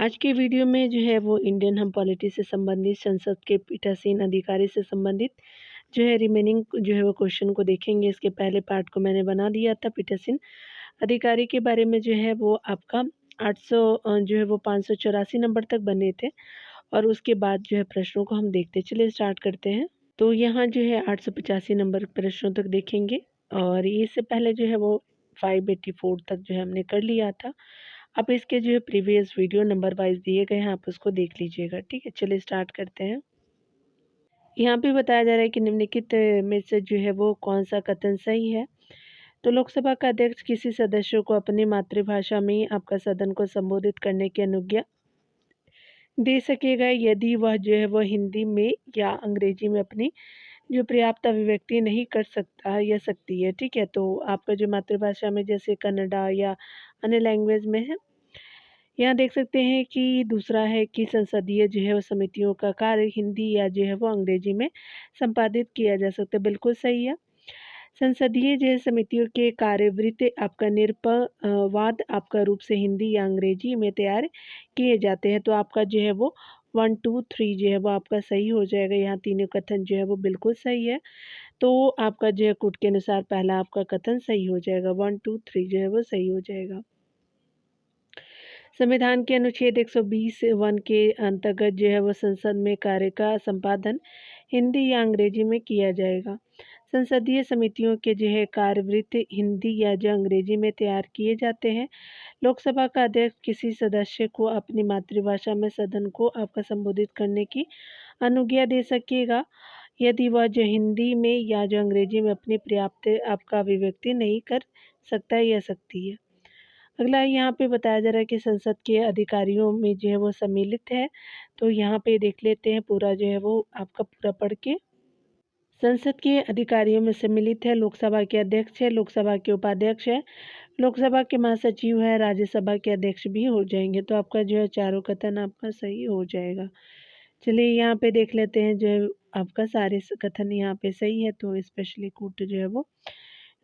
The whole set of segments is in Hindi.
आज के वीडियो में जो है वो इंडियन हम पॉलिटी से संबंधित संसद के पीठासीन अधिकारी से संबंधित जो है रिमेनिंग जो है वो क्वेश्चन को देखेंगे। इसके पहले पार्ट को मैंने बना दिया था। पीठासीन अधिकारी के बारे में जो है वो आपका 800 जो है वो 584 नंबर तक बने थे और उसके बाद जो है प्रश्नों को हम देखते चलिए स्टार्ट करते हैं। तो यहाँ जो है 885 नंबर प्रश्नों तक देखेंगे और इससे पहले जो है वो 584 तक जो है हमने कर लिया था। अब इसके जो है प्रीवियस वीडियो नंबर वाइज दिए गए हैं, आप उसको देख लीजिएगा। ठीक है, चलिए स्टार्ट करते हैं। यहाँ पे बताया जा रहा है कि निम्नलिखित में से जो है वो कौन सा कथन सही है। तो लोकसभा का अध्यक्ष किसी सदस्य को अपनी मातृभाषा में ही आपका सदन को संबोधित करने की अनुज्ञा दे सकेगा यदि वह जो है वह हिंदी में या अंग्रेजी में अपनी जो पर्याप्त अभिव्यक्ति नहीं कर सकता या सकती है। ठीक है, तो आपका जो मातृभाषा में जैसे कन्नड़ा या अन्य लैंग्वेज में है। यहाँ देख सकते हैं कि दूसरा है कि संसदीय जो है वो समितियों का कार्य हिंदी या जो है वो अंग्रेजी में संपादित किया जा सकता है। बिल्कुल सही है। संसदीय जो है समितियों के कार्यवृत्त आपका निरपवाद आपका रूप से हिंदी या अंग्रेजी में तैयार किए जाते हैं। तो आपका जो है वो 1 2 3 जो है वो आपका सही हो जाएगा। यहाँ तीनों कथन जो है वो बिल्कुल सही है। तो आपका जो है कूट के अनुसार पहला आपका कथन सही हो जाएगा। 1 2 3 जो है वो सही हो जाएगा। संविधान के अनुच्छेद 120(1) के अंतर्गत जो है वो संसद में कार्य का संपादन हिंदी या अंग्रेजी में किया जाएगा। संसदीय समितियों के जो है कार्यवृत्त हिंदी या जो अंग्रेजी में तैयार किए जाते हैं। लोकसभा का अध्यक्ष किसी सदस्य को अपनी मातृभाषा में सदन को आपका संबोधित करने की अनुज्ञा दे सकेगा यदि वह जो हिंदी में या जो अंग्रेजी में अपनी पर्याप्त आपका अभिव्यक्ति नहीं कर सकता या सकती है। अगला यहाँ पे बताया जा रहा है कि संसद के अधिकारियों में जो है वो सम्मिलित है। तो यहाँ पे देख लेते हैं पूरा जो है वो आपका पूरा पढ़ के। संसद के अधिकारियों में सम्मिलित है लोकसभा के अध्यक्ष है, लोकसभा के उपाध्यक्ष है, लोकसभा के महासचिव है, राज्यसभा के अध्यक्ष भी हो जाएंगे। तो आपका जो है चारों कथन आपका सही हो जाएगा। चलिए यहाँ पे देख लेते हैं जो है आपका सारे कथन यहाँ पे सही है। तो स्पेशली कूट जो है वो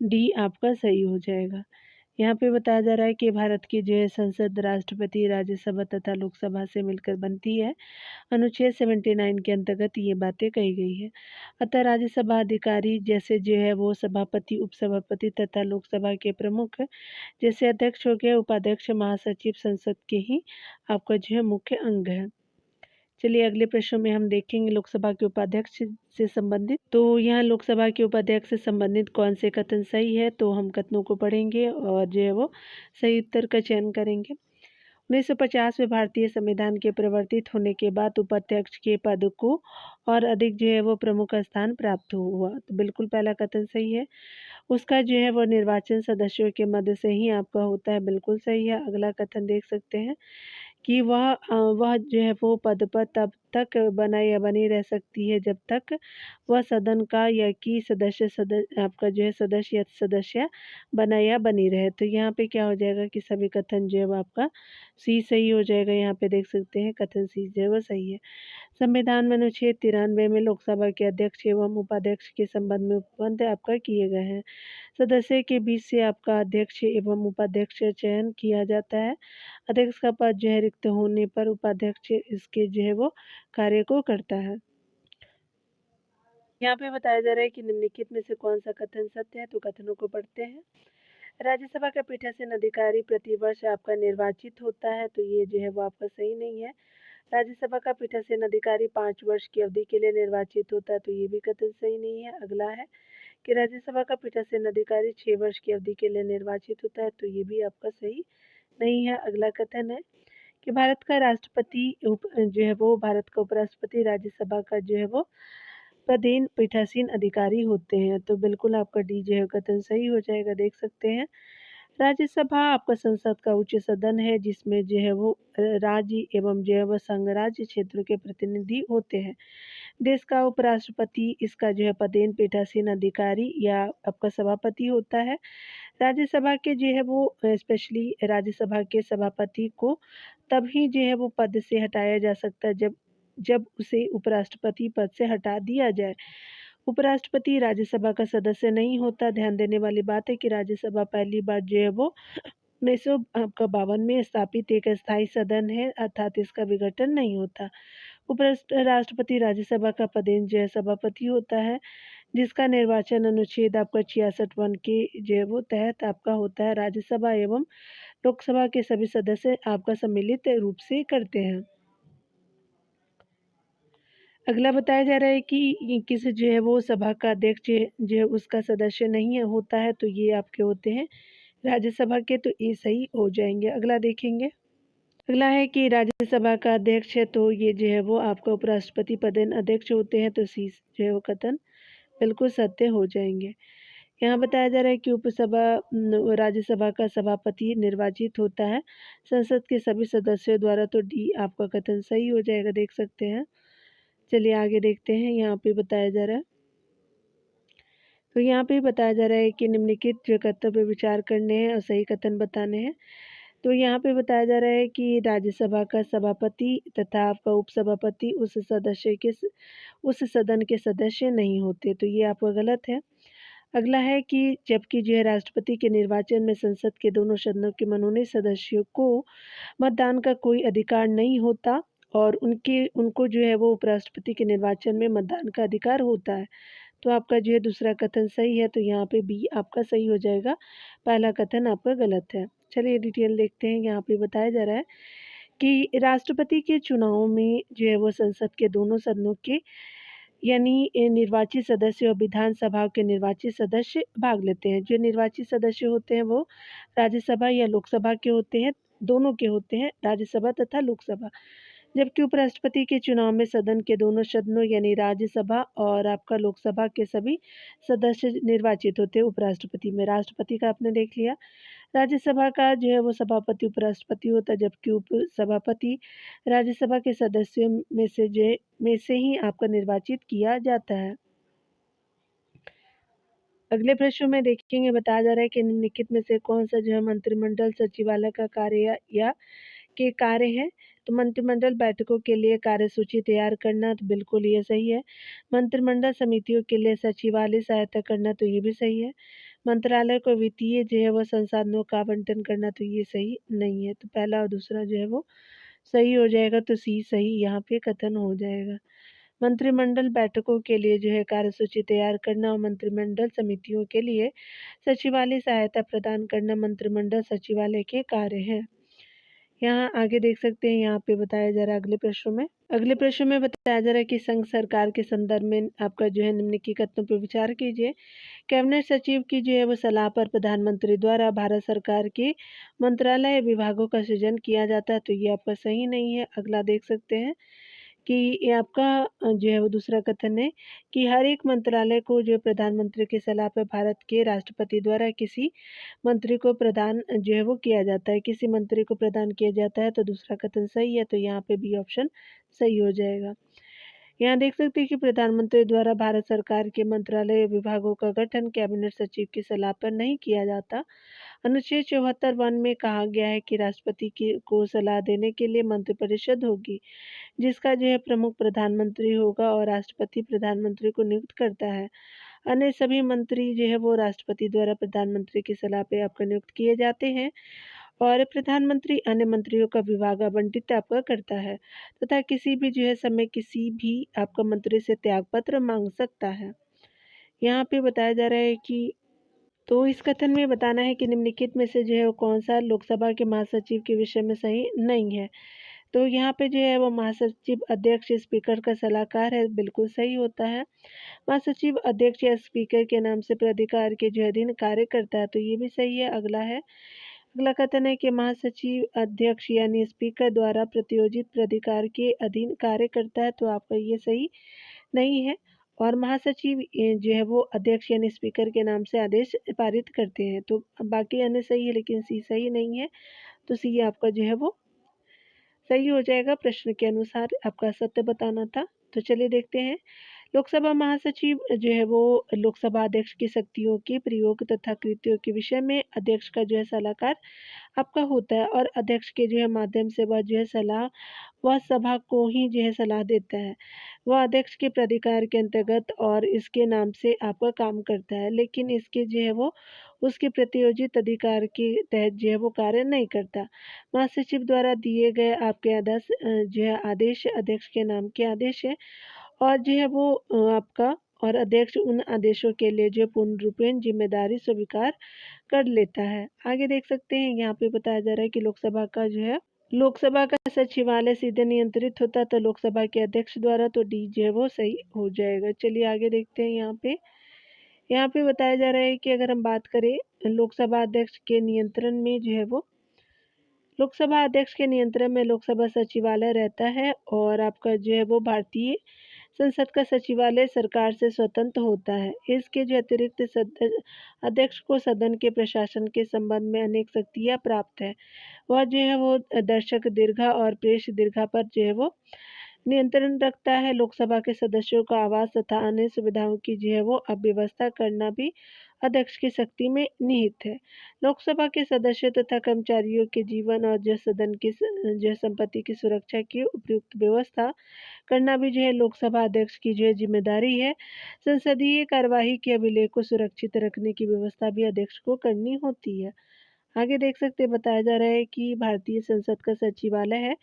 डी आपका सही हो जाएगा। यहाँ पे बताया जा रहा है कि भारत की जो है संसद राष्ट्रपति, राज्यसभा तथा लोकसभा से मिलकर बनती है। अनुच्छेद 79 के अंतर्गत ये बातें कही गई है। अतः राज्यसभा अधिकारी जैसे जो है वो सभापति, उपसभापति तथा लोकसभा के प्रमुख जैसे अध्यक्ष हो गए, उपाध्यक्ष, महासचिव संसद के ही आपका जो है मुख्य अंग है। चलिए अगले प्रश्न में हम देखेंगे लोकसभा के उपाध्यक्ष से संबंधित। तो यहाँ लोकसभा के उपाध्यक्ष से संबंधित कौन से कथन सही है, तो हम कथनों को पढ़ेंगे और जो है वो सही उत्तर का चयन करेंगे। 1950 में भारतीय संविधान के प्रवर्तित होने के बाद उपाध्यक्ष के पद को और अधिक जो है वो प्रमुख स्थान प्राप्त हुआ। तो बिल्कुल पहला कथन सही है। उसका जो है वो निर्वाचन सदस्यों के मध्य से ही आपका होता है। बिल्कुल सही है। अगला कथन देख सकते हैं कि वह जो है वो पद पर तब तक बना या बनी रह सकती है जब तक वह सदन का या कि सदस्य आपका जो है सदस्य या सदस्य बना या बनी रहे। तो यहाँ पे क्या हो जाएगा कि सभी कथन जो है वो आपका सी सही हो जाएगा। यहाँ पे देख सकते हैं कथन सी जो है वो सही है। संविधान में अनुच्छेद 93 में लोकसभा के अध्यक्ष एवं उपाध्यक्ष के संबंध में उपबंध आपका किए गए हैं। सदस्य के बीच से आपका अध्यक्ष एवं उपाध्यक्ष का चयन किया जाता है। अध्यक्ष का पद जो है रिक्त होने पर उपाध्यक्ष इसके जो है वो कार्य को करता है। यहाँ पे बताया जा रहा है कि निम्नलिखित में से कौन सा कथन सत्य है। तो कथनों को पढ़ते हैं। राज्यसभा का पीठासीन अधिकारी प्रतिवर्ष आपका निर्वाचित होता है। तो ये जो है वो आपका सही नहीं है। राज्यसभा का पीठासीन अधिकारी 5 वर्ष की अवधि के लिए निर्वाचित होता है। तो ये भी कथन सही नहीं है। अगला है कि राज्यसभा का पीठासीन अधिकारी 6 वर्ष की अवधि के लिए निर्वाचित होता है। तो ये भी आपका सही नहीं है। अगला कथन है कि भारत का राष्ट्रपति जो है वो भारत का उपराष्ट्रपति राज्यसभा का जो है वो पदेन पीठासीन अधिकारी होते हैं। तो बिल्कुल आपका डी जो है कथन सही हो जाएगा। देख सकते हैं राज्यसभा आपका संसद का उच्च सदन है जिसमें जो है वो राज्य एवं जो है वो संघ राज्य क्षेत्रों के प्रतिनिधि होते हैं। देश का उपराष्ट्रपति इसका जो है पदेन पीठासीन अधिकारी या आपका सभापति होता है। राज्यसभा के जो है वो स्पेशली राज्यसभा के सभापति को तभी जो है वो पद से हटाया जा सकता है जब जब उसे उपराष्ट्रपति पद से हटा दिया जाए। उपराष्ट्रपति राज्यसभा का सदस्य नहीं होता। ध्यान देने वाली बात है कि राज्यसभा पहली बार जो है वो 1952 में स्थापित एक अस्थायी सदन है, अर्थात इसका विघटन नहीं होता। उपराष्ट्रपति राज्यसभा का पदेन जो है सभापति होता है, जिसका निर्वाचन अनुच्छेद आपका 66(1) के जो है वो तहत आपका होता है। राज्यसभा एवं लोकसभा के सभी सदस्य आपका सम्मिलित रूप से करते हैं। अगला बताया जा रहा है कि किस जो है वो सभा का अध्यक्ष जो है उसका सदस्य नहीं होता है, तो ये आपके होते हैं राज्यसभा के, तो ये सही हो जाएंगे। अगला देखेंगे। अगला है कि राज्यसभा का अध्यक्ष है, तो ये जो है वो आपका उपराष्ट्रपति पदेन अध्यक्ष होते हैं, तो सी जो है वो कथन बिल्कुल सत्य हो जाएंगे। यहाँ बताया जा रहा है कि राज्यसभा का सभापति निर्वाचित होता है संसद के सभी सदस्यों द्वारा, तो डी आपका कथन सही हो जाएगा, देख सकते हैं। चलिए आगे देखते हैं। यहाँ पे बताया जा रहा है, तो यहाँ पे बताया जा रहा है कि निम्नलिखित जो कथन पे विचार करने हैं और सही कथन बताने हैं। तो यहाँ पे बताया जा रहा है कि राज्यसभा का सभापति तथा आपका उपसभापति उस सदन के सदस्य नहीं होते, तो ये आपका गलत है। अगला है कि जबकि जो है राष्ट्रपति के निर्वाचन में संसद के दोनों सदनों के मनोनीत सदस्यों को मतदान का कोई अधिकार नहीं होता, और उनको जो है वो उपराष्ट्रपति के निर्वाचन में मतदान का अधिकार होता है, तो आपका जो है दूसरा कथन सही है, तो यहाँ पे बी आपका सही हो जाएगा, पहला कथन आपका गलत है। चलिए डिटेल देखते हैं। यहाँ पे बताया जा रहा है कि राष्ट्रपति के चुनाव में जो है वो संसद के दोनों सदनों के यानी निर्वाचित सदस्य और विधानसभा के निर्वाचित सदस्य भाग लेते हैं। जो निर्वाचित सदस्य होते हैं वो राज्यसभा या लोकसभा के होते हैं, दोनों के होते हैं, राज्यसभा तथा लोकसभा। जबकि उपराष्ट्रपति के चुनाव में सदन के दोनों सदनों यानी राज्यसभा और आपका लोकसभा के सभी सदस्य निर्वाचित होते हैं उपराष्ट्रपति में। राष्ट्रपति का आपने देख लिया। राज्यसभा का जो है वो सभापति उपराष्ट्रपति होता है, जबकि उपसभापति राज्यसभा के सदस्यों में से ही आपका निर्वाचित किया जाता है। अगले प्रश्न में देखेंगे, बताया जा रहा है कि निम्नलिखित में से कौन सा जो है मंत्रिमंडल सचिवालय का कार्य या के कार्य है। तो मंत्रिमंडल बैठकों के लिए कार्यसूची तैयार करना, तो बिल्कुल ये सही है। मंत्रिमंडल समितियों के लिए सचिवालय सहायता करना, तो ये भी सही है। मंत्रालय को वित्तीय जो है वो संसाधनों का आवंटन करना, तो ये सही नहीं है, तो पहला और दूसरा जो है वो सही हो जाएगा, तो सी सही यहाँ पे कथन हो जाएगा। मंत्रिमंडल बैठकों के लिए जो है कार्यसूची तैयार करना और मंत्रिमंडल समितियों के लिए सचिवालय सहायता प्रदान करना मंत्रिमंडल सचिवालय के कार्य हैं। यहाँ आगे देख सकते हैं, यहाँ पे बताया जा रहा है अगले प्रश्न में बताया जा रहा है कि संघ सरकार के संदर्भ में आपका जो है निम्नलिखित कथनों पर विचार कीजिए। कैबिनेट सचिव की जो है वो सलाह पर प्रधानमंत्री द्वारा भारत सरकार के मंत्रालय विभागों का सृजन किया जाता है, तो ये आपका सही नहीं है। अगला देख सकते हैं कि ये आपका जो है वो दूसरा कथन है कि हर एक मंत्रालय को जो प्रधानमंत्री की सलाह पर भारत के राष्ट्रपति द्वारा किसी मंत्री को प्रदान जो है वो किया जाता है, किसी मंत्री को प्रदान किया जाता है, तो दूसरा कथन सही है, तो यहाँ पे बी ऑप्शन सही हो जाएगा। यहाँ देख सकते हैं कि प्रधानमंत्री द्वारा भारत सरकार के मंत्रालय विभागों का गठन कैबिनेट सचिव की सलाह पर नहीं किया जाता। अनुच्छेद 74(1) में कहा गया है कि राष्ट्रपति को सलाह देने के लिए मंत्रिपरिषद होगी, जिसका जो है प्रमुख प्रधानमंत्री होगा और राष्ट्रपति प्रधानमंत्री को नियुक्त करता है। अन्य सभी मंत्री जो है वो राष्ट्रपति द्वारा प्रधानमंत्री की सलाह पे आपका नियुक्त किए जाते हैं, और प्रधानमंत्री अन्य मंत्रियों का विभाग आवंटित आपका करता है तथा किसी भी जो है समय किसी भी आपका मंत्री से त्यागपत्र मांग सकता है। यहाँ पे बताया जा रहा है कि तो इस कथन में बताना है कि निम्नलिखित में से जो है वो कौन सा लोकसभा के महासचिव के विषय में सही नहीं है। तो यहाँ पे जो है वो महासचिव अध्यक्ष स्पीकर का सलाहकार है, बिल्कुल सही होता है। महासचिव अध्यक्ष या स्पीकर के नाम से प्राधिकार के जो अधीन कार्य करता है, तो ये भी सही है। अगला कथन है कि महासचिव अध्यक्ष यानी स्पीकर द्वारा प्रत्योजित प्राधिकार के अधीन कार्य करता है, तो आपका ये सही नहीं है। और महासचिव जो है वो अध्यक्ष यानी स्पीकर के नाम से आदेश पारित करते हैं, तो बाकी अन्य सही है, लेकिन सी सही नहीं है, तो सी आपका जो है वो सही हो जाएगा। प्रश्न के अनुसार आपका सत्य बताना था। तो चलिए देखते हैं। लोकसभा महासचिव जो है वो लोकसभा अध्यक्ष की शक्तियों के प्रयोग तथा कृत्यों के विषय में अध्यक्ष का जो है सलाहकार आपका होता है, और अध्यक्ष के जो है माध्यम से वह जो है वह सभा को ही जो है सलाह देता है। वह अध्यक्ष के प्राधिकार के अंतर्गत और इसके नाम से आपका काम करता है, लेकिन इसके जो है वो उसके प्रतियोजित अधिकार के तहत जो है वो कार्य नहीं करता। महासचिव द्वारा दिए गए आपके आदेश अध्यक्ष के नाम के आदेश है और जो है वो आपका और अध्यक्ष उन आदेशों के लिए जो पूर्ण रूपेण जिम्मेदारी स्वीकार कर लेता है। आगे देख सकते हैं यहाँ पे बताया जा रहा है कि लोकसभा का सचिवालय सीधे नियंत्रित होता तो लोकसभा के अध्यक्ष द्वारा, तो डी जो है वो सही हो जाएगा। चलिए आगे देखते हैं यहाँ पे बताया जा रहा है कि अगर हम बात करें लोकसभा अध्यक्ष के नियंत्रण में जो है वो लोकसभा अध्यक्ष के नियंत्रण में लोकसभा सचिवालय रहता है और आपका जो है वो भारतीय संसद का सचिवालय सरकार से स्वतंत्र होता है। इसके जो अतिरिक्त अध्यक्ष को सदन के प्रशासन के संबंध में अनेक शक्तियाँ प्राप्त है। वह जो है वो दर्शक दीर्घा और प्रेष दीर्घा पर जो है वो नियंत्रण रखता है। लोकसभा के सदस्यों का आवास तथा अन्य सुविधाओं की जो है वो अव्यवस्था करना भी अध्यक्ष की शक्ति में निहित है। लोकसभा के सदस्यों तथा कर्मचारियों के जीवन और जो सदन की जो संपत्ति की सुरक्षा की उपयुक्त व्यवस्था करना भी जो है लोकसभा अध्यक्ष की जो है जिम्मेदारी है। संसदीय कार्यवाही के अभिलेख को सुरक्षित रखने की व्यवस्था भी अध्यक्ष को करनी होती है। आगे देख सकते हैं बताया जा रहा है कि भारतीय संसद का सचिवालय है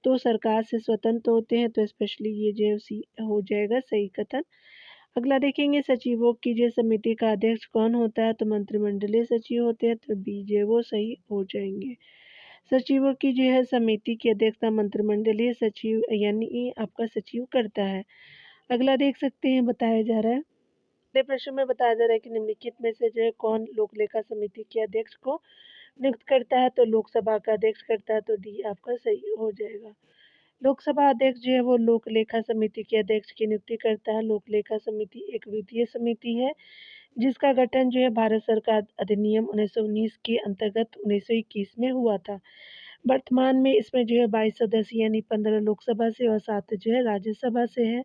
तो सरकार से स्वतंत्र होते हैं, तो स्पेशली ये जो हो जाएगा सही कथन। अगला देखेंगे सचिवों की जो समिति का अध्यक्ष कौन होता है, तो मंत्रिमंडलीय सचिव होते हैं, तो बी जो वो सही हो जाएंगे। सचिवों की जो है समिति की अध्यक्षता मंत्रिमंडलीय सचिव यानी आपका सचिव करता है। अगला देख सकते हैं बताया जा रहा है अगले प्रश्न में बताया जा रहा है कि निम्नलिखित में से जो है कौन लोक लेखा समिति के अध्यक्ष को नियुक्त करता है, तो लोकसभा का अध्यक्ष करता है, तो डी आपका सही हो जाएगा। लोकसभा अध्यक्ष जो है वो लोक लेखा समिति के अध्यक्ष की नियुक्ति करता है। लोक लेखा समिति एक वित्तीय समिति है जिसका गठन जो है भारत सरकार अधिनियम 1919 के अंतर्गत 1921 में हुआ था। वर्तमान में इसमें जो है 22 सदस्य यानी 15 लोकसभा से और 7 जो है राज्यसभा से है।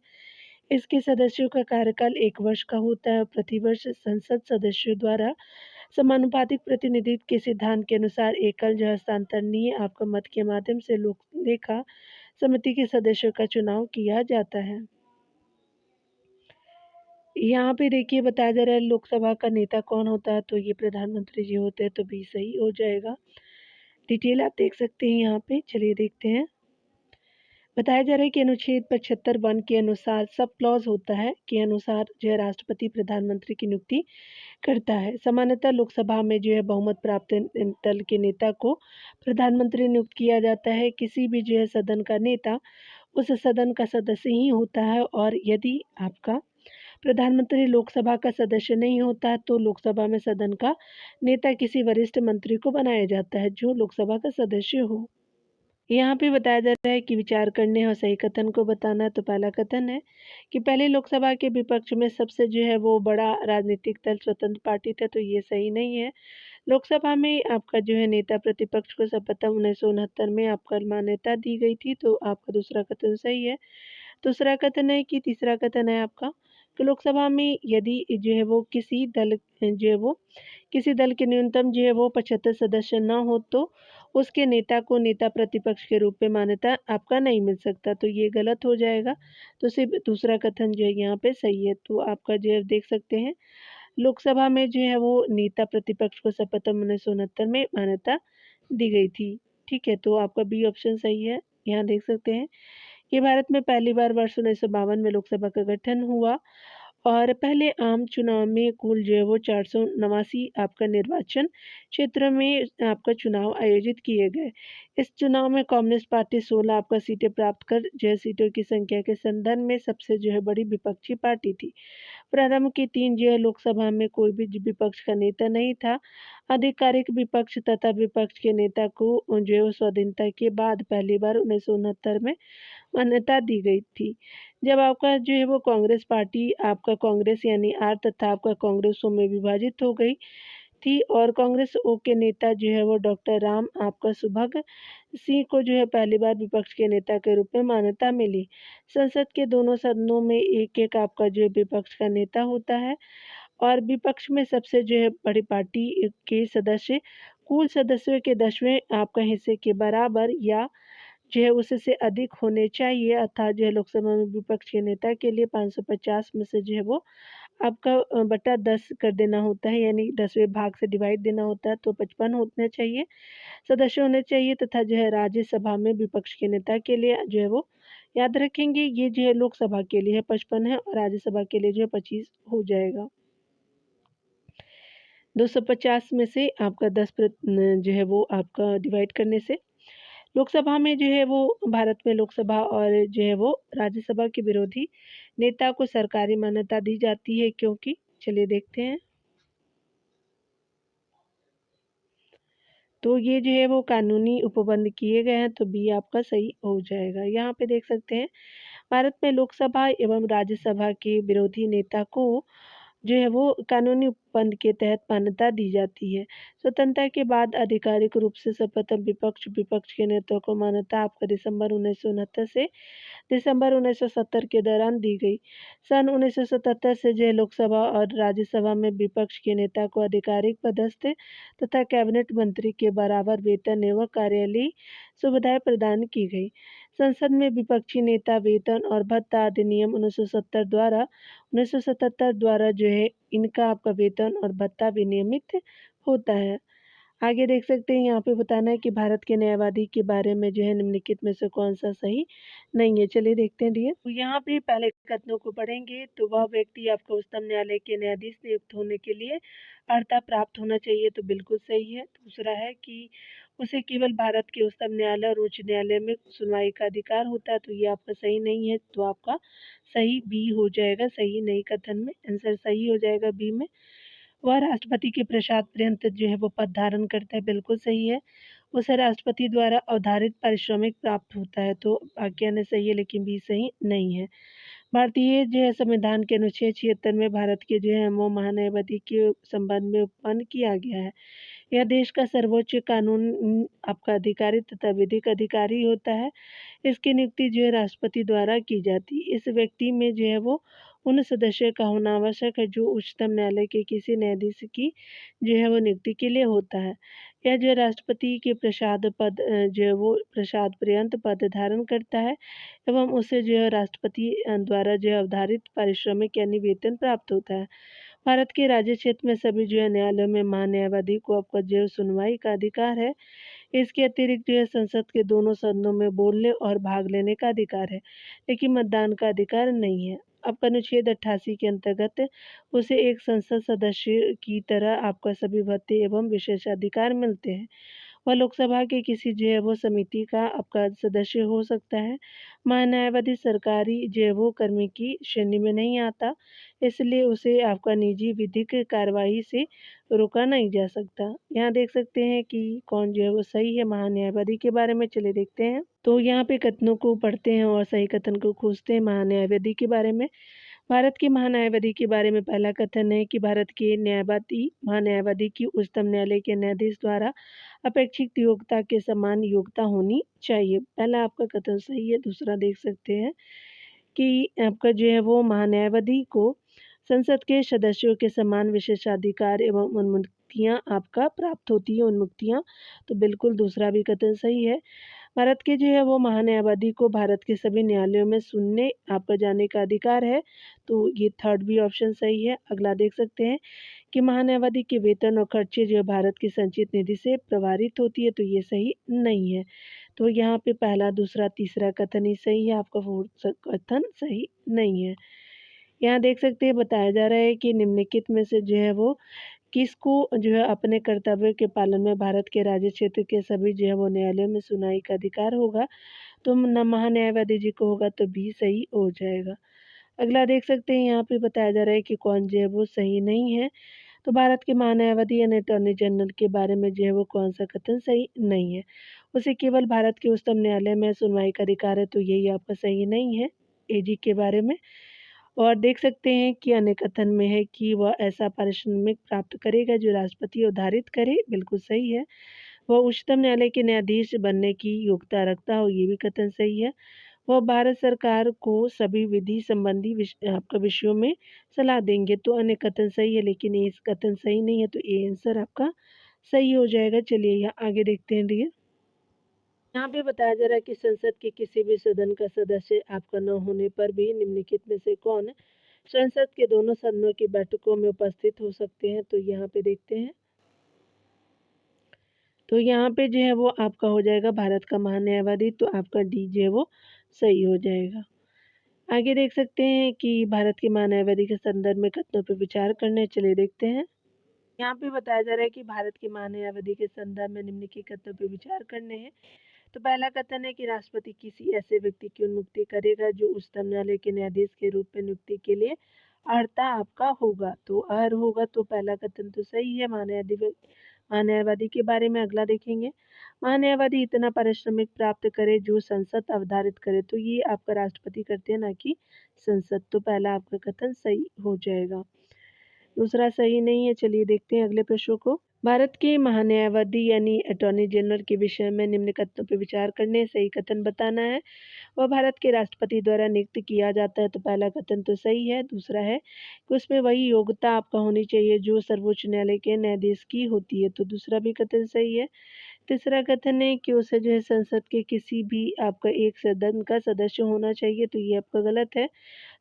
इसके सदस्यों का कार्यकाल 1 वर्ष का होता है। प्रतिवर्ष संसद सदस्यों द्वारा समानुपातिक प्रतिनिधित्व के सिद्धांत के अनुसार एकल जो हस्तांतरणीय आपका मत के माध्यम से लोक लेखा समिति के सदस्यों का चुनाव किया जाता है। यहाँ पे देखिए बताया जा रहा है लोकसभा का नेता कौन होता है, तो ये प्रधानमंत्री जी होते हैं, तो बी सही हो जाएगा। डिटेल आप देख सकते हैं यहाँ पे। चलिए देखते हैं बताया जा रहा है कि अनुच्छेद 75(1) के अनुसार सब क्लॉज होता है के अनुसार जो है राष्ट्रपति प्रधानमंत्री की नियुक्ति करता है। सामान्यतः लोकसभा में जो है बहुमत प्राप्त दल के नेता को प्रधानमंत्री नियुक्त किया जाता है। किसी भी जो है सदन का नेता उस सदन का सदस्य ही होता है और यदि आपका प्रधानमंत्री लोकसभा का सदस्य नहीं होता तो लोकसभा में सदन का नेता किसी वरिष्ठ मंत्री को बनाया जाता है जो लोकसभा का सदस्य हो। यहाँ पे बताया जा रहा है कि विचार करने और सही कथन को बताना। तो पहला कथन है कि पहले लोकसभा के विपक्ष में सबसे जो है वो बड़ा राजनीतिक दल स्वतंत्र पार्टी था, तो ये सही नहीं है। लोकसभा में आपका जो है नेता प्रतिपक्ष को सर्वप्रथम 1969 में आपका मान्यता दी गई थी, तो आपका दूसरा कथन सही है। दूसरा कथन है कि तीसरा कथन है आपका कि लोकसभा में यदि जो है वो किसी दल के न्यूनतम जो है वो 75 सदस्य न हो तो उसके नेता को नेता प्रतिपक्ष के रूप में मान्यता आपका नहीं मिल सकता, तो ये गलत हो जाएगा। तो सिर्फ दूसरा कथन जो है यहाँ पे सही है। तो आपका जो है देख सकते हैं लोकसभा में जो है वो नेता प्रतिपक्ष को सर्वप्रथम 1969 में मान्यता दी गई थी। ठीक है, तो आपका बी ऑप्शन सही है। यहाँ देख सकते हैं कि भारत में पहली बार वर्ष 1952 में लोकसभा का गठन हुआ और पहले आम चुनाव में कुल जो है वो 489 आपका निर्वाचन क्षेत्र में आपका चुनाव आयोजित किए गए। इस चुनाव में कम्युनिस्ट पार्टी 16 आपका सीटें प्राप्त कर जो है सीटों की संख्या के संदर्भ में सबसे जो है बड़ी विपक्षी पार्टी थी। प्रारंभ की 3 जो है लोकसभा में कोई भी विपक्ष का नेता नहीं था। आधिकारिक विपक्ष तथा विपक्ष के नेता को जो है स्वाधीनता के बाद पहली बार 1969 में मान्यता दी गई थी। जब आपका जो है वो कांग्रेस पार्टी आपका कांग्रेस यानी आर तथा आपका कांग्रेसों में विभाजित हो गई थी और कांग्रेस ओ के नेता जो है वो डॉक्टर राम आपका सुभग सिंह को जो है पहली बार विपक्ष के नेता के रूप में मान्यता मिली। संसद के दोनों सदनों में एक एक आपका जो है विपक्ष का नेता होता है और विपक्ष में सबसे जो है बड़ी पार्टी के सदस्य कुल सदस्यों के 10वें आपका हिस्से के बराबर या जो है उससे अधिक होने चाहिए, अर्थात जो है लोकसभा में विपक्ष के नेता के लिए 550 में से जो है वो आपका बटा 10 कर देना होता है, यानी 10वें भाग से डिवाइड देना होता है, तो 55 होना चाहिए सदस्य होने चाहिए तथा जो है राज्यसभा में विपक्ष के नेता के लिए जो है वो याद रखेंगे, ये जो है लोकसभा के लिए है 55 है और राज्यसभा के लिए जो है 25 हो जाएगा। 250 में से आपका 10 जो है वो आपका डिवाइड करने से लोकसभा में जो है वो भारत में लोकसभा और जो है वो राज्यसभा के विरोधी नेता को सरकारी मान्यता दी जाती है, क्योंकि चलिए देखते हैं। तो ये जो है वो कानूनी उपबंध किए गए हैं, तो बी आपका सही हो जाएगा। यहाँ पे देख सकते हैं भारत में लोकसभा एवं राज्यसभा के विरोधी नेता को जो है वो कानूनी उपबंध के तहत मान्यता दी जाती है। स्वतंत्रता के बाद आधिकारिक रूप से सर्वप्रथम विपक्ष के नेताओं को मान्यता आपका दिसंबर 1969 से दिसंबर 1970 के दौरान दी गई। सन 1977 से जो लोकसभा और राज्यसभा में विपक्ष के नेता को आधिकारिक पदस्थ तथा कैबिनेट मंत्री के बराबर वेतन एवं कार्यालयीय सुविधाएं प्रदान की गई। संसद में विपक्षी नेता वेतन और भत्ता अधिनियम 1977 द्वारा जो है इनका आपका वेतन और भत्ता विनियमित होता है। आगे देख सकते हैं, यहाँ पे बताना है कि भारत के न्यायवादी के बारे में जो है निम्नलिखित में से कौन सा सही नहीं है। चलिए देखते हैं डियर। तो यहाँ पे पहले कथनों को पढ़ेंगे, तो वह व्यक्ति आपको उच्चतम न्यायालय के न्यायाधीश नियुक्त होने के लिए अर्हता प्राप्त होना चाहिए, तो बिल्कुल सही है। दूसरा है कि उसे केवल भारत के उच्चतम न्यायालय और उच्च न्यायालय में सुनवाई का अधिकार होता है, तो ये आपका सही नहीं है, तो आपका सही बी हो जाएगा। सही नहीं कथन में आंसर सही हो जाएगा बी में। वह राष्ट्रपति के प्रसाद पर्यंत जो है वो पद धारण करता है, बिल्कुल सही है। उसे राष्ट्रपति द्वारा अवधारित पारिश्रमिक प्राप्त होता है, तो बाकी अन्य सही है, लेकिन बी सही नहीं है। भारतीय जो है संविधान के अनुच्छेद 76 में भारत के जो है वो महान्यायवादी के संबंध में उत्पन्न किया गया है। यह देश का सर्वोच्च कानून आपका अधिकारी तथा विधिक अधिकारी होता है। इसकी नियुक्ति जो है राष्ट्रपति द्वारा की जाती है। इस व्यक्ति में जो है वो उन सदस्यों का होना आवश्यक है जो उच्चतम न्यायालय के किसी न्यायाधीश की जो है वो नियुक्ति के लिए होता है। यह जो है राष्ट्रपति के प्रसाद पद जो है वो प्रसाद पर्यंत पद धारण करता है एवं उसे जो है राष्ट्रपति द्वारा जो है अवधारित पारिश्रमिक यानी वेतन प्राप्त होता है। भारत के राज्य क्षेत्र में सभी जो है न्यायालयों में महान्यायवादी को आपका जो है सुनवाई का अधिकार है। इसके अतिरिक्त जो है संसद के दोनों सदनों में बोलने और भाग लेने का अधिकार है, लेकिन मतदान का अधिकार नहीं है। आपका अनुच्छेद 88 के अंतर्गत उसे एक संसद सदस्य की तरह आपका सभी भत्ते एवं विशेषाधिकार मिलते हैं। वह लोकसभा के किसी जो है वो समिति का आपका सदस्य हो सकता है। महान्यायवादी सरकारी जो है वो कर्मी की श्रेणी में नहीं आता, इसलिए उसे आपका निजी विधिक कार्यवाही से रोका नहीं जा सकता। यहाँ देख सकते हैं कि कौन जो है वो सही है महान्यायवादी के बारे में। चलिए देखते हैं। तो यहाँ पे कथनों को पढ़ते हैं और सही कथन को खोजते हैं महान्यायवादी के बारे में। भारत के महान्यायवादी के बारे में पहला कथन है कि भारत के महान्यायवादी की उच्चतम न्यायालय के न्यायाधीश द्वारा अपेक्षित योग्यता के समान योग्यता होनी चाहिए। पहला आपका कथन सही है। दूसरा देख सकते हैं कि आपका जो है वो महान्यायवादी को संसद के सदस्यों के समान विशेषाधिकार एवं उन्मुक्तियां आपका प्राप्त होती है। उन्मुक्तियां, तो बिल्कुल दूसरा भी कथन सही है। भारत के जो है वो महान्यायवादी को भारत के सभी न्यायालयों में सुनने आपका जाने का अधिकार है, तो ये थर्ड भी ऑप्शन सही है। अगला देख सकते हैं कि महान्यायवादी के वेतन और खर्चे जो है भारत की संचित निधि से प्रभावित होती है, तो ये सही नहीं है। तो यहाँ पे पहला दूसरा तीसरा कथन ही सही है, आपका फोर्थ कथन सही नहीं है। यहाँ देख सकते हैं बताया जा रहा है कि निम्नलिखित में से जो है वो किसको जो है अपने कर्तव्य के पालन में भारत के राज्य क्षेत्र के सभी जो है वो न्यायालयों में सुनवाई का अधिकार होगा, तो न महान्यायवादी जी को होगा, तो बी सही हो जाएगा। अगला देख सकते हैं, यहाँ पे बताया जा रहा है कि कौन जो है वो सही नहीं है। तो भारत के महान्यायवादी यानी अटॉर्नी जनरल के बारे में जो है वो कौन सा कथन सही नहीं है। उसे केवल भारत के उच्चतम न्यायालय में सुनवाई का अधिकार है, तो यही आपका सही नहीं है एजी के बारे में। और देख सकते हैं कि अन्य कथन में है कि वह ऐसा पारिश्रमिक प्राप्त करेगा जो राष्ट्रपति अवधारित करे, बिल्कुल सही है। वह उच्चतम न्यायालय के न्यायाधीश बनने की योग्यता रखता हो, ये भी कथन सही है। वह भारत सरकार को सभी विधि संबंधी आपका विषयों में सलाह देंगे, तो अन्य कथन सही है, लेकिन ये कथन सही नहीं है, तो ये आंसर आपका सही हो जाएगा। चलिए यहाँ आगे देखते हैं डियर। यहाँ पे बताया जा रहा है कि संसद के किसी भी सदन का सदस्य आपका न होने पर भी निम्नलिखित में से कौन संसद के दोनों सदनों की बैठकों में उपस्थित हो सकते हैं। तो यहाँ पे देखते हैं, तो यहाँ पे जो है वो आपका हो जाएगा भारत का महान्यायवादी, तो आपका डी जो है वो सही हो जाएगा। आगे देख सकते हैं कि भारत के महान्यायवादी के संदर्भ में कथनों पर विचार करने, चलिए देखते हैं। यहाँ पे बताया जा रहा है कि भारत के महान्यायवादी के संदर्भ में निम्नलिखित कथनों पर विचार करने हैं। तो पहला कथन है कि राष्ट्रपति किसी ऐसे व्यक्ति की नियुक्ति करेगा जो उच्चतम न्यायालय के न्यायाधीश के रूप में नियुक्ति के लिए अर्हता आपका होगा। तो अर्ह होगा, तो पहला कथन तो सही है। महान्यायवादी के बारे में अगला देखेंगे। महान्यायवादी इतना पारिश्रमिक प्राप्त करे जो संसद अवधारित करे। तो ये आपका राष्ट्रपति करते हैं, ना कि संसद। तो पहला आपका कथन सही हो जाएगा। दूसरा सही नहीं है। चलिए देखते हैं अगले प्रश्नों को। भारत के महान्यायवादी यानी अटॉर्नी जनरल के विषय में निम्न कथनों पर विचार करने, सही कथन बताना है। वह भारत के राष्ट्रपति द्वारा नियुक्त किया जाता है। तो पहला कथन तो सही है। दूसरा है कि उसमें वही योग्यता आपका होनी चाहिए जो सर्वोच्च न्यायालय के न्यायाधीश की होती है। तो दूसरा भी कथन सही है। तीसरा कथन है कि उसे जो है संसद के किसी भी आपका एक सदन का सदस्य होना चाहिए। तो ये आपका गलत है,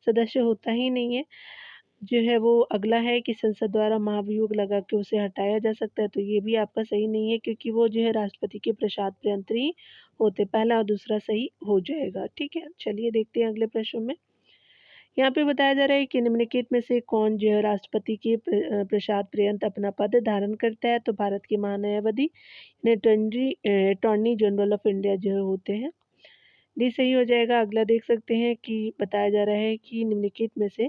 सदस्य होता ही नहीं है। जो है वो अगला है कि संसद द्वारा महाभियोग लगा के उसे हटाया जा सकता है। तो ये भी आपका सही नहीं है, क्योंकि वो जो है राष्ट्रपति के प्रसाद पर्यंत ही होते। पहला और दूसरा सही हो जाएगा। ठीक है, चलिए देखते हैं अगले प्रश्न में। यहाँ पे बताया जा रहा है कि निम्नलिखित में से कौन जो है राष्ट्रपति के प्रसाद पर्यंत अपना पद धारण करता है। तो भारत के महान्यायवादी अटॉर्नी जनरल ऑफ इंडिया जो होते हैं। डी सही हो जाएगा। अगला देख सकते हैं कि बताया जा रहा है कि निम्नलिखित में से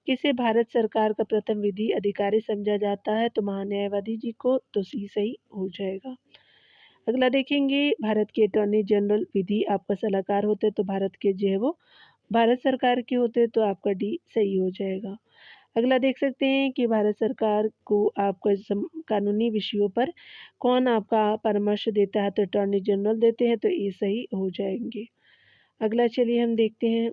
किसे भारत सरकार का प्रथम विधि अधिकारी समझा जाता है। तो महान्यायवादी जी को। तो सी सही हो जाएगा। अगला देखेंगे, भारत के अटॉर्नी जनरल विधि आपका सलाहकार होते हैं। तो भारत के जो है वो भारत सरकार के होते हैं। तो आपका डी सही हो जाएगा। अगला देख सकते हैं कि भारत सरकार को आपका कानूनी विषयों पर कौन आपका परामर्श देता है। तो अटॉर्नी जनरल देते हैं। तो ये सही हो जाएंगे। अगला चलिए हम देखते हैं।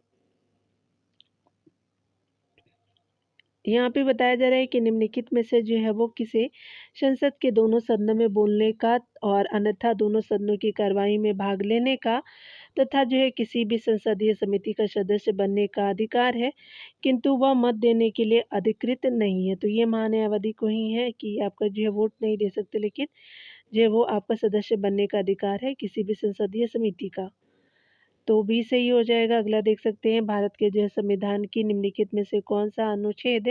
यहाँ पे बताया जा रहा है कि निम्नलिखित में से जो है वो किसे संसद के दोनों सदनों में बोलने का और अन्यथा दोनों सदनों की कार्यवाही में भाग लेने का तथा जो है किसी भी संसदीय समिति का सदस्य बनने का अधिकार है, किंतु वह मत देने के लिए अधिकृत नहीं है। तो ये महान्यायवादी को ही है कि आपका जो है वोट नहीं दे सकते, लेकिन जो है वो आपका सदस्य बनने का अधिकार है किसी भी संसदीय समिति का। तो भी सही हो जाएगा। अगला देख सकते हैं, भारत के जो है संविधान की निम्नलिखित में से कौन सा अनुच्छेद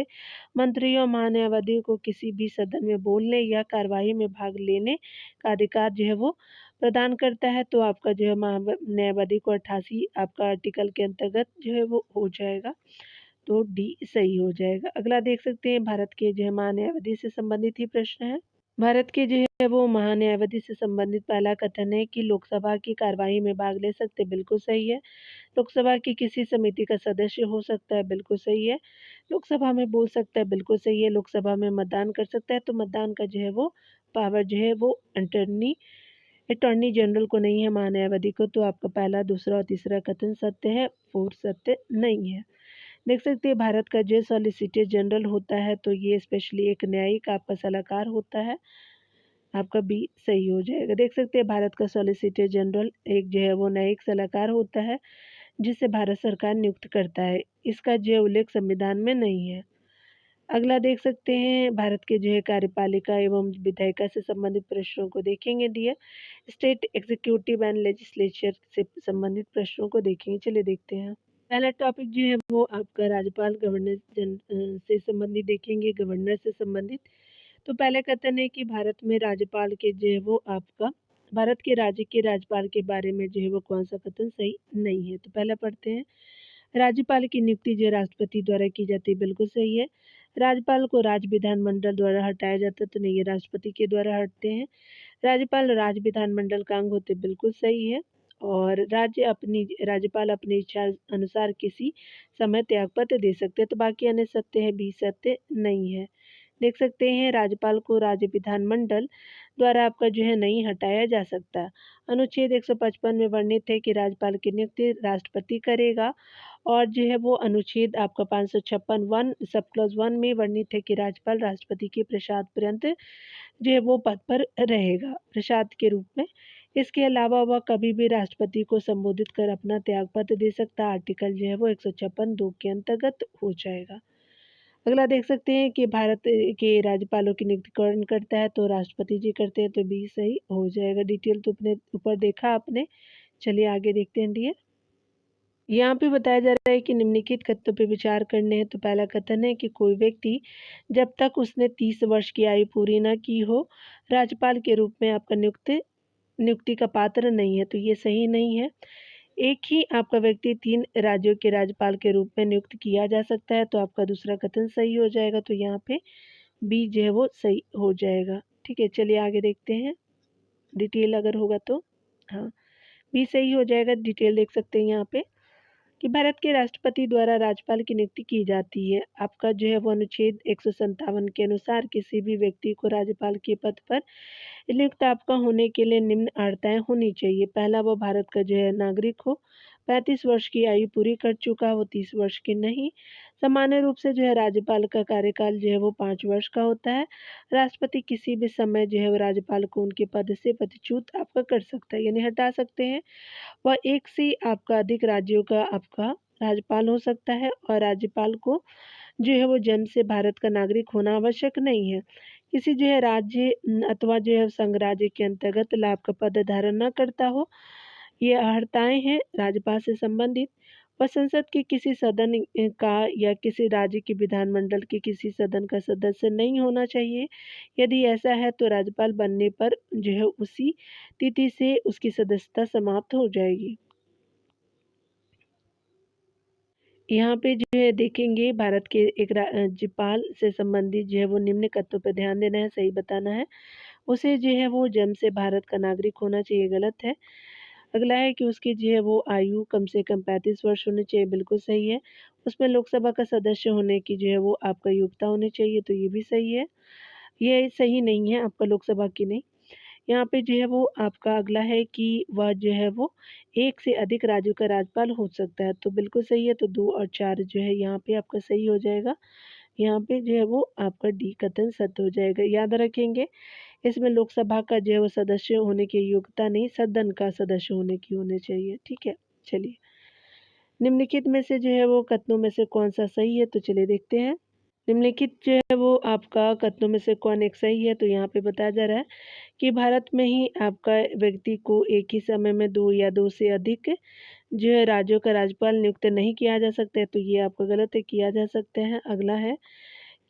मंत्रियों और महान्यायवादियों को किसी भी सदन में बोलने या कार्यवाही में भाग लेने का अधिकार जो है वो प्रदान करता है। तो आपका जो है न्यायवादी को 88 आपका आर्टिकल के अंतर्गत जो है वो हो जाएगा। तो डी सही हो जाएगा। अगला देख सकते हैं, भारत के जो है महान्यायवादी से संबंधित ही प्रश्न है। भारत के जो है वो महान्यायवादी से संबंधित पहला कथन है कि लोकसभा की कार्यवाही में भाग ले सकते, बिल्कुल सही है। लोकसभा की किसी समिति का सदस्य हो सकता है, बिल्कुल सही है। लोकसभा में बोल सकता है, बिल्कुल सही है। लोकसभा में मतदान कर सकता है। तो मतदान का जो है वो पावर जो है वो अटॉर्नी जनरल को नहीं है, महान्यायवादी को। तो आपका पहला, दूसरा और तीसरा कथन सत्य है, फोर्थ सत्य नहीं है। देख सकते हैं, भारत का जो सॉलिसिटर जनरल होता है, तो ये स्पेशली एक न्यायिक आपका सलाहकार होता है। आपका बी सही हो जाएगा। देख सकते हैं, भारत का सॉलिसिटर जनरल एक जो है वो न्यायिक सलाहकार होता है जिसे भारत सरकार नियुक्त करता है। इसका जो उल्लेख संविधान में नहीं है। अगला देख सकते हैं, भारत के जो है कार्यपालिका एवं विधायिका से संबंधित प्रश्नों को देखेंगे। Dear state executive and legislature से संबंधित प्रश्नों को देखेंगे। चलिए देखते हैं। पहला टॉपिक जो है वो आपका राज्यपाल गवर्नर से संबंधित देखेंगे, गवर्नर से संबंधित। तो पहले कथन है कि भारत में राज्यपाल के जो है वो आपका भारत के राज्य के राज्यपाल के बारे में जो है वो कौन सा कथन सही नहीं है। तो पहला पढ़ते हैं, राज्यपाल की नियुक्ति जो राष्ट्रपति द्वारा की जाती है, बिल्कुल सही है। राज्यपाल को राज्य विधानमंडल द्वारा हटाया जाता है, तो नहीं, ये राष्ट्रपति के द्वारा हटते हैं। राज्यपाल राज्य विधानमंडल का अंग होते, बिल्कुल सही है। और राज्यपाल अपनी इच्छा अनुसार किसी समय त्यागपत्र दे सकते हैं। तो बाकी अन्य सत्य है, भी सत्य नहीं है। देख सकते हैं, राज्यपाल को राज्य विधानमंडल द्वारा आपका जो है नहीं हटाया जा सकता। अनुच्छेद 155 में वर्णित है कि राज्यपाल की नियुक्ति राष्ट्रपति करेगा, और जो है वो अनुच्छेद आपका 556 1 सब क्लॉज 1 में वर्णित है कि राज्यपाल राष्ट्रपति के प्रसाद पर्यंत जो है वो पद पर रहेगा, प्रसाद के रूप में इसके अलावा वह कभी भी राष्ट्रपति को संबोधित कर अपना त्यागपत्र दे सकता। आर्टिकल जो है वो 156(2) के अंतर्गत हो जाएगा। अगला देख सकते हैं कि भारत के राज्यपालों की नियुक्ति कौन करता है, तो राष्ट्रपति जी करते हैं, तो बी सही हो जाएगा। डिटेल तो अपने ऊपर देखा आपने। चलिए आगे देखते हैं डियर। यहाँ पे बताया जा रहा है कि निम्नलिखित कथनों पे विचार करने हैं। तो पहला कथन है कि कोई व्यक्ति जब तक उसने 30 वर्ष की आयु पूरी न की हो, राज्यपाल के रूप में आपका नियुक्ति का पात्र नहीं है, तो ये सही नहीं है। एक ही आपका व्यक्ति 3 राज्यों के राज्यपाल के रूप में नियुक्त किया जा सकता है, तो आपका दूसरा कथन सही हो जाएगा। तो यहाँ पे बी जो है वो सही हो जाएगा। ठीक है, चलिए आगे देखते हैं डिटेल अगर होगा तो। हाँ, बी सही हो जाएगा। डिटेल देख सकते हैं यहाँ पे कि भारत के राष्ट्रपति द्वारा राज्यपाल की नियुक्ति की जाती है। आपका जो है वो अनुच्छेद 157 के अनुसार किसी भी व्यक्ति को राज्यपाल के पद पर नियुक्त आपका होने के लिए निम्न अर्हताएं होनी चाहिए। पहला, वो भारत का जो है नागरिक हो, 35 वर्ष की आयु पूरी कर चुका हो, 30 वर्ष की नहीं। सामान्य रूप से जो है राज्यपाल का कार्यकाल जो है वो 5 वर्ष का होता है। राष्ट्रपति किसी भी समय जो है वो राज्यपाल को उनके पद से पदच्युत आपका कर सकता है, यानी हटा सकते हैं। वह एक से आपका अधिक राज्यों का आपका राज्यपाल हो सकता है और राज्यपाल को जो है वो जन्म से भारत का नागरिक होना आवश्यक नहीं है। किसी जो है राज्य अथवा जो है संघ राज्य के अंतर्गत लाभ का पद धारण न करता हो, ये अर्हताएं हैं राज्यपाल से संबंधित। वह संसद के किसी सदन का या किसी राज्य के विधानमंडल के किसी सदन का सदस्य नहीं होना चाहिए। यदि ऐसा है तो राज्यपाल बनने पर जो है उसी तिथि से उसकी सदस्यता समाप्त हो जाएगी। यहाँ पे जो है देखेंगे भारत के एक राज्यपाल से संबंधित जो है वो निम्न कथनों पर ध्यान देना है, सही बताना है। उसे जो है वो जन्म से भारत का नागरिक होना चाहिए, गलत है। अगला है कि उसकी जो है वो आयु कम से कम 35 वर्ष होनी चाहिए, बिल्कुल सही है। उसमें लोकसभा का सदस्य होने की जो है वो आपका योग्यता होनी चाहिए, तो ये भी सही है। ये सही नहीं है आपका लोकसभा की नहीं। यहाँ पे जो है वो आपका अगला है कि वह जो है वो एक से अधिक राज्यों का राज्यपाल हो सकता है, तो बिल्कुल सही है। तो 2 और 4 जो है यहाँ पे आपका सही हो जाएगा। यहाँ पे जो है वो आपका डी कथन सत्य हो जाएगा। याद रखेंगे इसमें लोकसभा का जो है वो सदस्य होने की योग्यता नहीं, सदन का सदस्य होने की होनी चाहिए। ठीक है, चलिए निम्नलिखित में से जो है वो कथनों में से कौन सा सही है, तो चलिए देखते हैं। निम्नलिखित जो है वो आपका कथनों में से कौन एक सही है, तो यहाँ पे बताया जा रहा है कि भारत में ही आपका व्यक्ति को एक ही समय में 2 या 2 से अधिक जो है राज्यों का राज्यपाल नियुक्त नहीं किया जा सकता है, तो ये आपका गलत है, किया जा सकते हैं। अगला है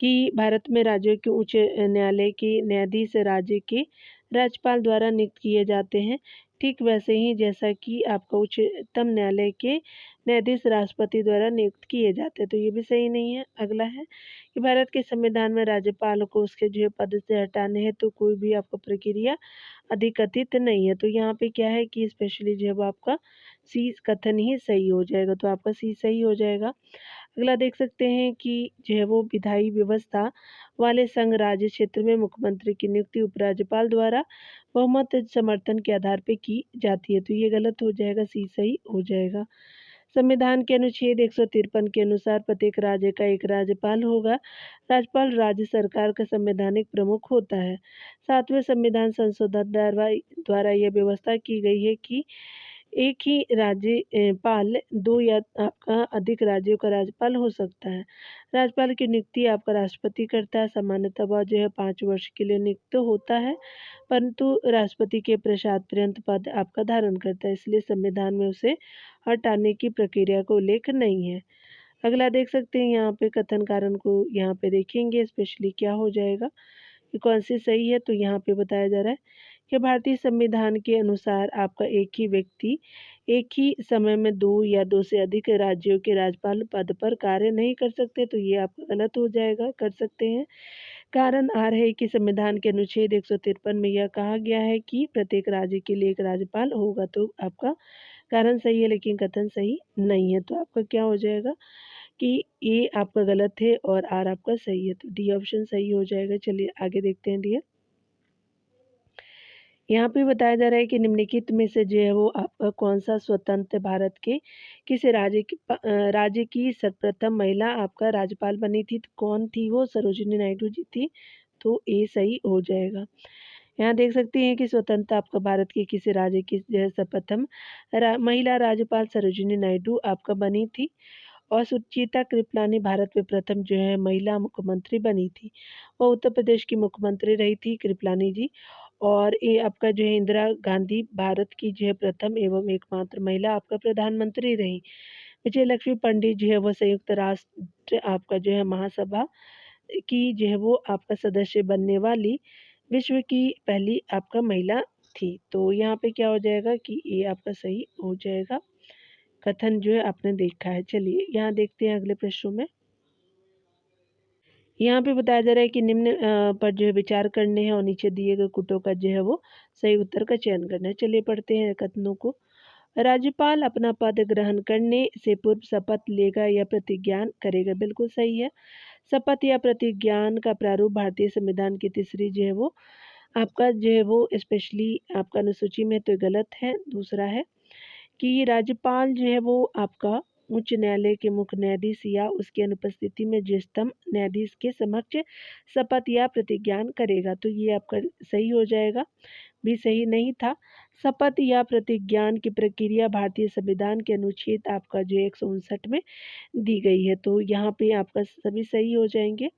कि भारत में राज्यों के उच्च न्यायालय के न्यायाधीश राज्य के राज्यपाल द्वारा नियुक्त किए जाते हैं, ठीक वैसे ही जैसा कि आपका उच्चतम न्यायालय के न्यायाधीश राष्ट्रपति द्वारा नियुक्त किए जाते हैं, तो ये भी सही नहीं है। अगला है कि भारत के संविधान में राज्यपाल को उसके जो है पद से हटाने है तो कोई भी आपका प्रक्रिया अधिकथित नहीं है, तो यहाँ पे क्या है कि स्पेशली जो है वो आपका सी कथन ही सही हो जाएगा, तो आपका सी सही हो जाएगा। अगला देख सकते हैं कि जो है वो विधायी व्यवस्था वाले संघ राज्य क्षेत्र में मुख्यमंत्री की नियुक्ति उपराज्यपाल द्वारा बहुमत समर्थन के आधार पर की जाती है, तो ये गलत हो जाएगा, सी सही हो जाएगा। संविधान के अनुच्छेद 153 के अनुसार प्रत्येक राज्य का एक राज्यपाल होगा। राज्यपाल राज्य सरकार का संवैधानिक प्रमुख होता है। 7वें संविधान संशोधन द्वारा यह व्यवस्था की गई है कि एक ही पाल 2 या आपका अधिक राज्यों का राज्यपाल हो सकता है। राज्यपाल की नियुक्ति आपका राष्ट्रपति करता है। सामान्यतः वह जो है 5 वर्ष के लिए नियुक्त होता है, परंतु राष्ट्रपति के प्रसाद पर्यंत पद आपका धारण करता है, इसलिए संविधान में उसे हटाने की प्रक्रिया का उल्लेख नहीं है। अगला देख सकते हैं यहाँ पे कथन कारण को यहाँ पे देखेंगे स्पेशली क्या हो जाएगा कि कौन सी सही है, तो यहाँ पे बताया जा रहा है कि भारतीय संविधान के अनुसार आपका एक ही व्यक्ति एक ही समय में 2 या 2 से अधिक राज्यों के राज्यपाल पद पर कार्य नहीं कर सकते, तो ये आपका गलत हो जाएगा, कर सकते हैं। कारण आ रहे कि संविधान के अनुच्छेद 153 में यह कहा गया है कि प्रत्येक राज्य के लिए एक राज्यपाल होगा, तो आपका कारण सही है लेकिन कथन सही नहीं है, तो आपका क्या हो जाएगा कि ए आपका गलत है और आर आपका सही है, तो डी ऑप्शन सही हो जाएगा। चलिए आगे देखते हैं डियर। यहाँ पे बताया जा रहा है कि निम्नलिखित में से जो है वो आपका कौन सा स्वतंत्र भारत के किसी राज्य की सर्वप्रथम महिला आपका राज्यपाल बनी थी, तो कौन थी वो? सरोजिनी नायडू जी थी, तो ए सही हो जाएगा। यहाँ देख सकते हैं कि स्वतंत्रता आपका भारत के किसी राज्य की जो है प्रथम महिला राज्यपाल सरोजिनी नायडू आपका बनी थी। और सुचेता कृपलानी भारत में प्रथम जो है महिला मुख्यमंत्री बनी थी। वो उत्तर प्रदेश की मुख्यमंत्री रही थी कृपलानी जी। और ये आपका जो है इंदिरा गांधी भारत की जो है प्रथम एवं एकमात्र महिला आपका प्रधानमंत्री रही। विजय लक्ष्मी पंडित जो है वो संयुक्त राष्ट्र आपका जो है महासभा की जो है वो आपका सदस्य बनने वाली विश्व की पहली आपका महिला थी। तो यहाँ पे क्या हो जाएगा कि ये आपका सही हो जाएगा। कथन जो है आपने देखा है। चलिए यहाँ देखते हैं अगले प्रश्नों में। यहाँ पे बताया जा रहा है कि निम्न पर जो है विचार करने हैं और नीचे दिए गए कुटों का जो है वो सही उत्तर का चयन करना है। चलिए पढ़ते हैं कथनों को। राज्यपाल अपना पद ग्रहण करने से पूर्व शपथ लेगा या प्रतिज्ञान करेगा। बिल्कुल सही है। शपथ या प्रतिज्ञान का प्रारूप भारतीय संविधान की तीसरी जो है वो आपका जो है वो स्पेशली आपका अनुसूची में तो गलत है। दूसरा है कि राज्यपाल जो है वो आपका उच्च न्यायालय के मुख्य न्यायाधीश या उसकी अनुपस्थिति में ज्येष्ठतम न्यायाधीश के समक्ष शपथ या प्रतिज्ञान करेगा। तो ये आपका सही हो जाएगा। भी सही नहीं था। शपथ या प्रतिज्ञान की प्रक्रिया भारतीय संविधान के अनुच्छेद आपका जो 159 में दी गई है। तो यहाँ पे आपका सभी सही हो जाएंगे।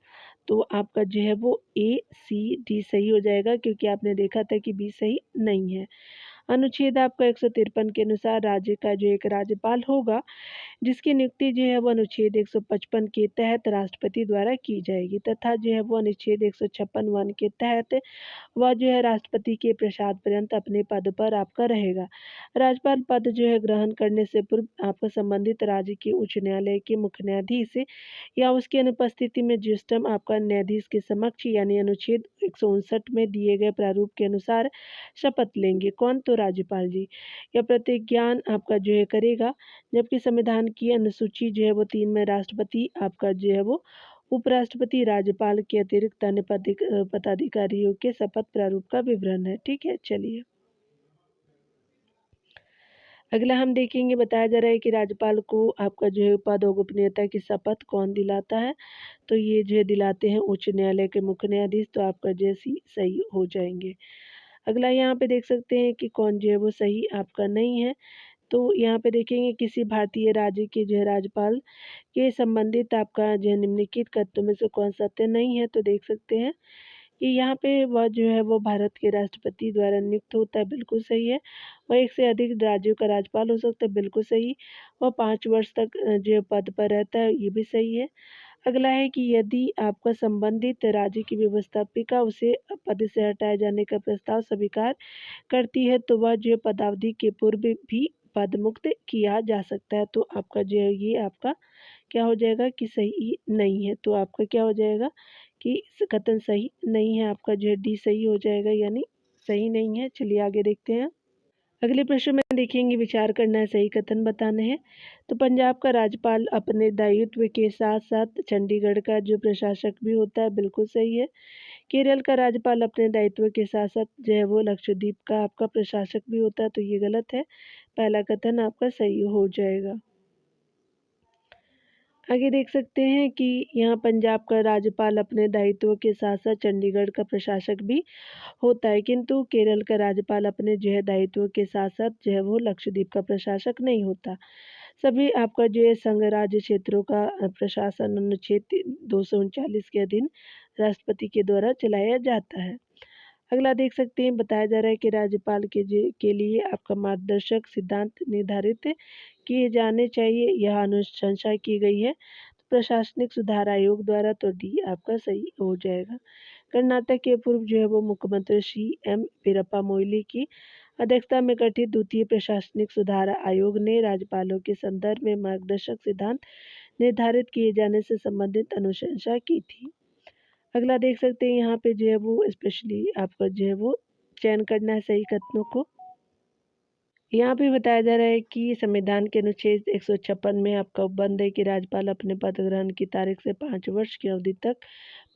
तो आपका जो है वो ए सी डी सही हो जाएगा, क्योंकि आपने देखा था कि बी सही नहीं है। अनुच्छेद आपका 153 के अनुसार राज्य का जो एक राज्यपाल होगा, जिसकी नियुक्ति जो है वो अनुच्छेद 155 के तहत राष्ट्रपति द्वारा की जाएगी, तथा जो है वो अनुच्छेद 156 के तहत वह जो है राष्ट्रपति के प्रसाद पर्यंत अपने पद पर आपका रहेगा। राज्यपाल पद जो है ग्रहण करने से पूर्व आपका संबंधित राज्य के उच्च न्यायालय के मुख्य न्यायाधीश या उसकी अनुपस्थिति में ज्येष्ठतम आपका न्यायाधीश के समक्ष यानी अनुच्छेद 159 में दिए गए प्रारूप के अनुसार शपथ लेंगे। कौन? तो राज्यपाल जी। यह प्रतिज्ञान आपका जो है करेगा, जबकि संविधान की अनुसूची जो है वो 3 में राष्ट्रपति आपका जो है वो उपराष्ट्रपति राज्यपाल के अतिरिक्त अन्य पदाधिकारियों के शपथ प्रारूप का विवरण है। ठीक है, चलिए अगला हम देखेंगे। बताया जा रहा है कि राज्यपाल को आपका जो है पद और गोपनीयता की शपथ कौन दिलाता है। तो ये जो है दिलाते हैं उच्च न्यायालय के मुख्य न्यायाधीश। तो आपका जैसी सही हो जाएंगे। अगला यहाँ पे देख सकते हैं कि कौन जो है वो सही आपका नहीं है। तो यहाँ पे देखेंगे किसी भारतीय राज्य के जो है राज्यपाल के संबंधित आपका जो है निम्नलिखित कथनों में से कौन सा सत्य नहीं है। तो देख सकते हैं कि यहाँ पे वह जो है वो भारत के राष्ट्रपति द्वारा नियुक्त होता है। बिल्कुल सही है। वह एक से अधिक राज्यों का राज्यपाल हो सकता है। बिल्कुल सही। वह 5 वर्ष तक जो है पद पर रहता है। ये भी सही है। अगला है कि यदि आपका संबंधित राज्य की व्यवस्थापिका उसे पद से हटाए जाने का प्रस्ताव स्वीकार करती है, तो वह जो है पदावधि के पूर्व भी पद मुक्त किया जा सकता है। तो आपका जो है ये आपका क्या हो जाएगा कि सही नहीं है। तो आपका क्या हो जाएगा कि कथन सही नहीं है। आपका जो है डी सही हो जाएगा, यानी सही नहीं है। चलिए आगे देखते हैं। अगले प्रश्न में देखेंगे विचार करना है, सही कथन बताने हैं। तो पंजाब का राज्यपाल अपने दायित्व के साथ साथ चंडीगढ़ का जो प्रशासक भी होता है। बिल्कुल सही है। केरल का राज्यपाल अपने दायित्व के साथ साथ जो है वो लक्षद्वीप का आपका प्रशासक भी होता है। तो ये गलत है। पहला कथन आपका सही हो जाएगा। आगे देख सकते हैं कि यहाँ पंजाब का राज्यपाल अपने दायित्व के साथ साथ चंडीगढ़ का प्रशासक भी होता है, किंतु केरल का राज्यपाल अपने जो है दायित्व के साथ साथ जो है वो लक्षद्वीप का प्रशासक नहीं होता। सभी आपका जो है संघ राज्य क्षेत्रों का प्रशासन अनुच्छेद 239 के अधीन राष्ट्रपति के द्वारा चलाया जाता है। अगला देख सकते हैं। बताया जा रहा है कि राज्यपाल के लिए आपका मार्गदर्शक सिद्धांत निर्धारित किए जाने चाहिए। यह अनुशंसा की गई है तो प्रशासनिक सुधार आयोग द्वारा। तो डी आपका सही हो जाएगा। कर्नाटक के पूर्व जो है वो मुख्यमंत्री सी एम वीरप्पा मोइली की अध्यक्षता में गठित द्वितीय प्रशासनिक सुधार आयोग ने राज्यपालों के संदर्भ में मार्गदर्शक सिद्धांत निर्धारित किए जाने से संबंधित अनुशंसा की थी। अगला देख सकते हैं यहाँ पे जो है वो स्पेशली आपका जो है वो चयन करना है सही कथनों को। यहाँ पे बताया जा रहा है कि संविधान के अनुच्छेद 156 में आपका उपबंध है कि राज्यपाल अपने पद ग्रहण की तारीख से 5 वर्ष की अवधि तक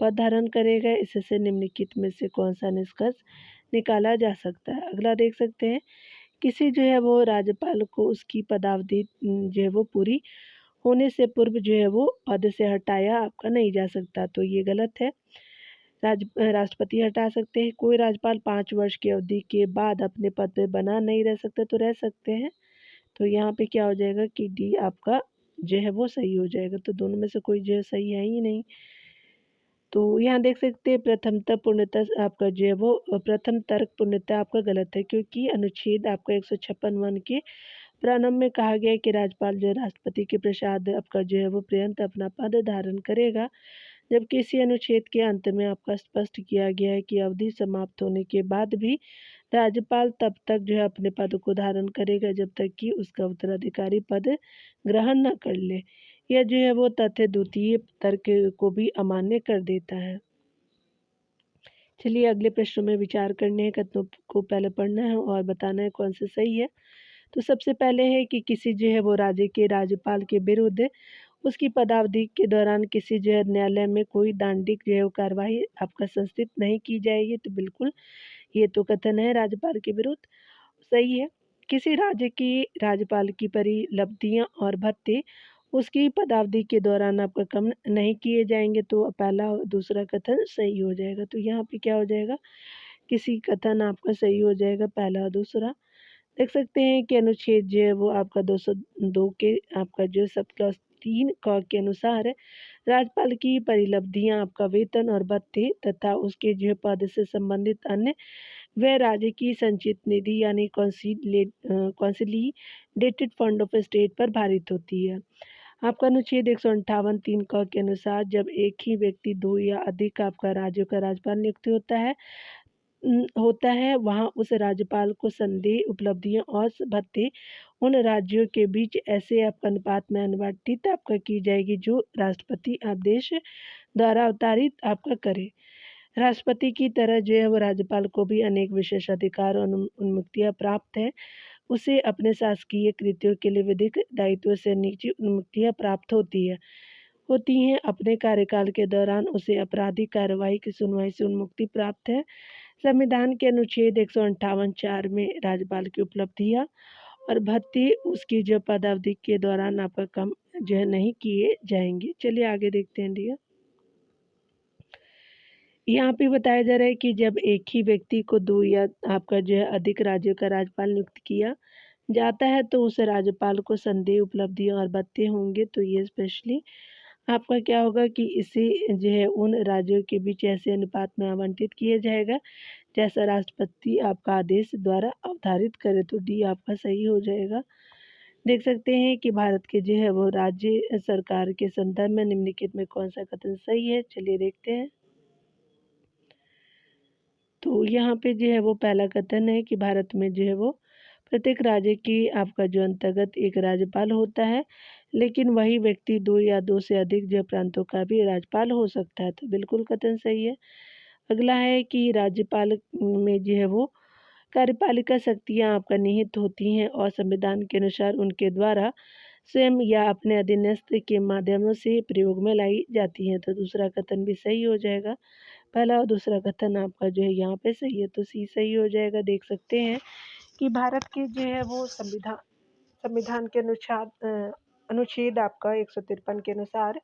पद धारण करेगा। इससे निम्नलिखित में से कौन सा निष्कर्ष निकाला जा सकता है। अगला देख सकते हैं किसी जो है वो राज्यपाल को उसकी पदावधि जो है वो पूरी होने से पूर्व जो है वो पद से हटाया आपका नहीं जा सकता। तो ये गलत है। राष्ट्रपति हटा सकते हैं। कोई राज्यपाल 5 वर्ष की अवधि के बाद अपने पद पे बना नहीं रह सकता तो रह सकते हैं। तो यहाँ पे क्या हो जाएगा कि डी आपका जो है वो सही हो जाएगा। तो दोनों में से कोई जो है सही है ही नहीं। तो यहाँ देख सकते हैं प्रथमतः पूर्णतः आपका जो है वो प्रथम तर्क पूर्णतः आपका गलत है, क्योंकि अनुच्छेद आपका 156 के प्रारंभ में कहा गया है कि राज्यपाल जो है राष्ट्रपति के प्रसाद आपका जो है वो पर्यंत अपना पद धारण करेगा, जबकि इसी अनुच्छेद के अंत में आपका स्पष्ट किया गया है कि अवधि समाप्त होने के बाद भी राज्यपाल तब तक जो है अपने पद को धारण करेगा जब तक कि उसका उत्तराधिकारी पद ग्रहण न कर ले। यह जो है वो तथ्य द्वितीय तर्क को भी अमान्य कर देता है। चलिए अगले प्रश्न में विचार करने हैं, कथनों को पहले पढ़ना है और बताना है कौन सा सही है। तो सबसे पहले है कि किसी जो है वो राज्य के राज्यपाल के विरुद्ध उसकी पदावधि के दौरान किसी जो है न्यायालय में कोई दंडिक जो है वो कार्रवाई आपका संस्थित नहीं की जाएगी। तो बिल्कुल ये तो कथन है राज्यपाल के विरुद्ध सही है। किसी राज्य की राज्यपाल की परिलब्धियां और भत्ते उसकी पदावधि के दौरान आपका कम नहीं किए जाएंगे। तो पहला और दूसरा कथन सही हो जाएगा। तो यहाँ पे क्या हो जाएगा, किसी कथन आपका सही हो जाएगा पहला और दूसरा। देख सकते हैं कि अनुच्छेद जो है वो आपका 202 के आपका जो सब क्लास 3 क के अनुसार राज्यपाल की परिलब्धियां आपका वेतन और भत्ते तथा उसके जो है पद से संबंधित अन्य वह राज्य की संचित निधि यानी कॉन्सिलिडेटेड फंड ऑफ स्टेट पर भारित होती है। आपका अनुच्छेद 158 क के अनुसार जब एक ही व्यक्ति 2 या अधिक आपका राज्यों का राज्यपाल नियुक्त होता है वहाँ उस राज्यपाल को संदेह उपलब्धियां और भत्ते उन राज्यों के बीच ऐसे आपका अनुपात में अनुवादित आपका की जाएगी जो राष्ट्रपति आदेश द्वारा अवतारित आपका करे। राष्ट्रपति की तरह जो है वो राज्यपाल को भी अनेक विशेष अधिकार और उन्मुक्तियां प्राप्त है। उसे अपने शासकीय कृत्यों के लिए विधिक दायित्व से निजी उन्मुक्तियां प्राप्त होती हैं। अपने कार्यकाल के दौरान उसे आपराधिक कार्रवाई की सुनवाई से उन्मुक्ति प्राप्त है। संविधान के अनुच्छेद 158(4) में राज्यपाल की उपलब्धियां और भत्ते उसकी जो पदावधि के दौरान आपका कम जो है नहीं किए जाएंगे। चलिए आगे देखते हैं डियर। यहाँ पे बताया जा रहा है कि जब एक ही व्यक्ति को 2 या आपका जो है अधिक राज्यों का राज्यपाल नियुक्त किया जाता है तो उस राज्यपाल को संदेह उपलब्धियां और भत्ते होंगे। तो ये स्पेशली आपका क्या होगा कि इसे जो है उन राज्यों के बीच ऐसे अनुपात में आवंटित किया जाएगा जैसा राष्ट्रपति आपका आदेश द्वारा अवधारित करे। तो डी आपका सही हो जाएगा। देख सकते हैं कि भारत के जो है वो राज्य सरकार के संदर्भ में निम्नलिखित में कौन सा कथन सही है। चलिए देखते हैं। तो यहाँ पे जो है वो पहला कथन है कि भारत में जो है वो प्रत्येक राज्य की आपका जो अंतर्गत एक राज्यपाल होता है, लेकिन वही व्यक्ति 2 या 2 से अधिक जो प्रांतों का भी राज्यपाल हो सकता है। तो बिल्कुल कथन सही है। अगला है कि राज्यपाल में जो है वो कार्यपालिका शक्तियाँ आपका निहित होती हैं और संविधान के अनुसार उनके द्वारा स्वयं या अपने अधीनस्थ के माध्यमों से प्रयोग में लाई जाती हैं। तो दूसरा कथन भी सही हो जाएगा। पहला और दूसरा कथन आपका जो है यहाँ पे सही है। तो सी सही हो जाएगा। देख सकते हैं कि भारत के जो है वो संविधान के अनुच्छेद आपका 153 के अनुसार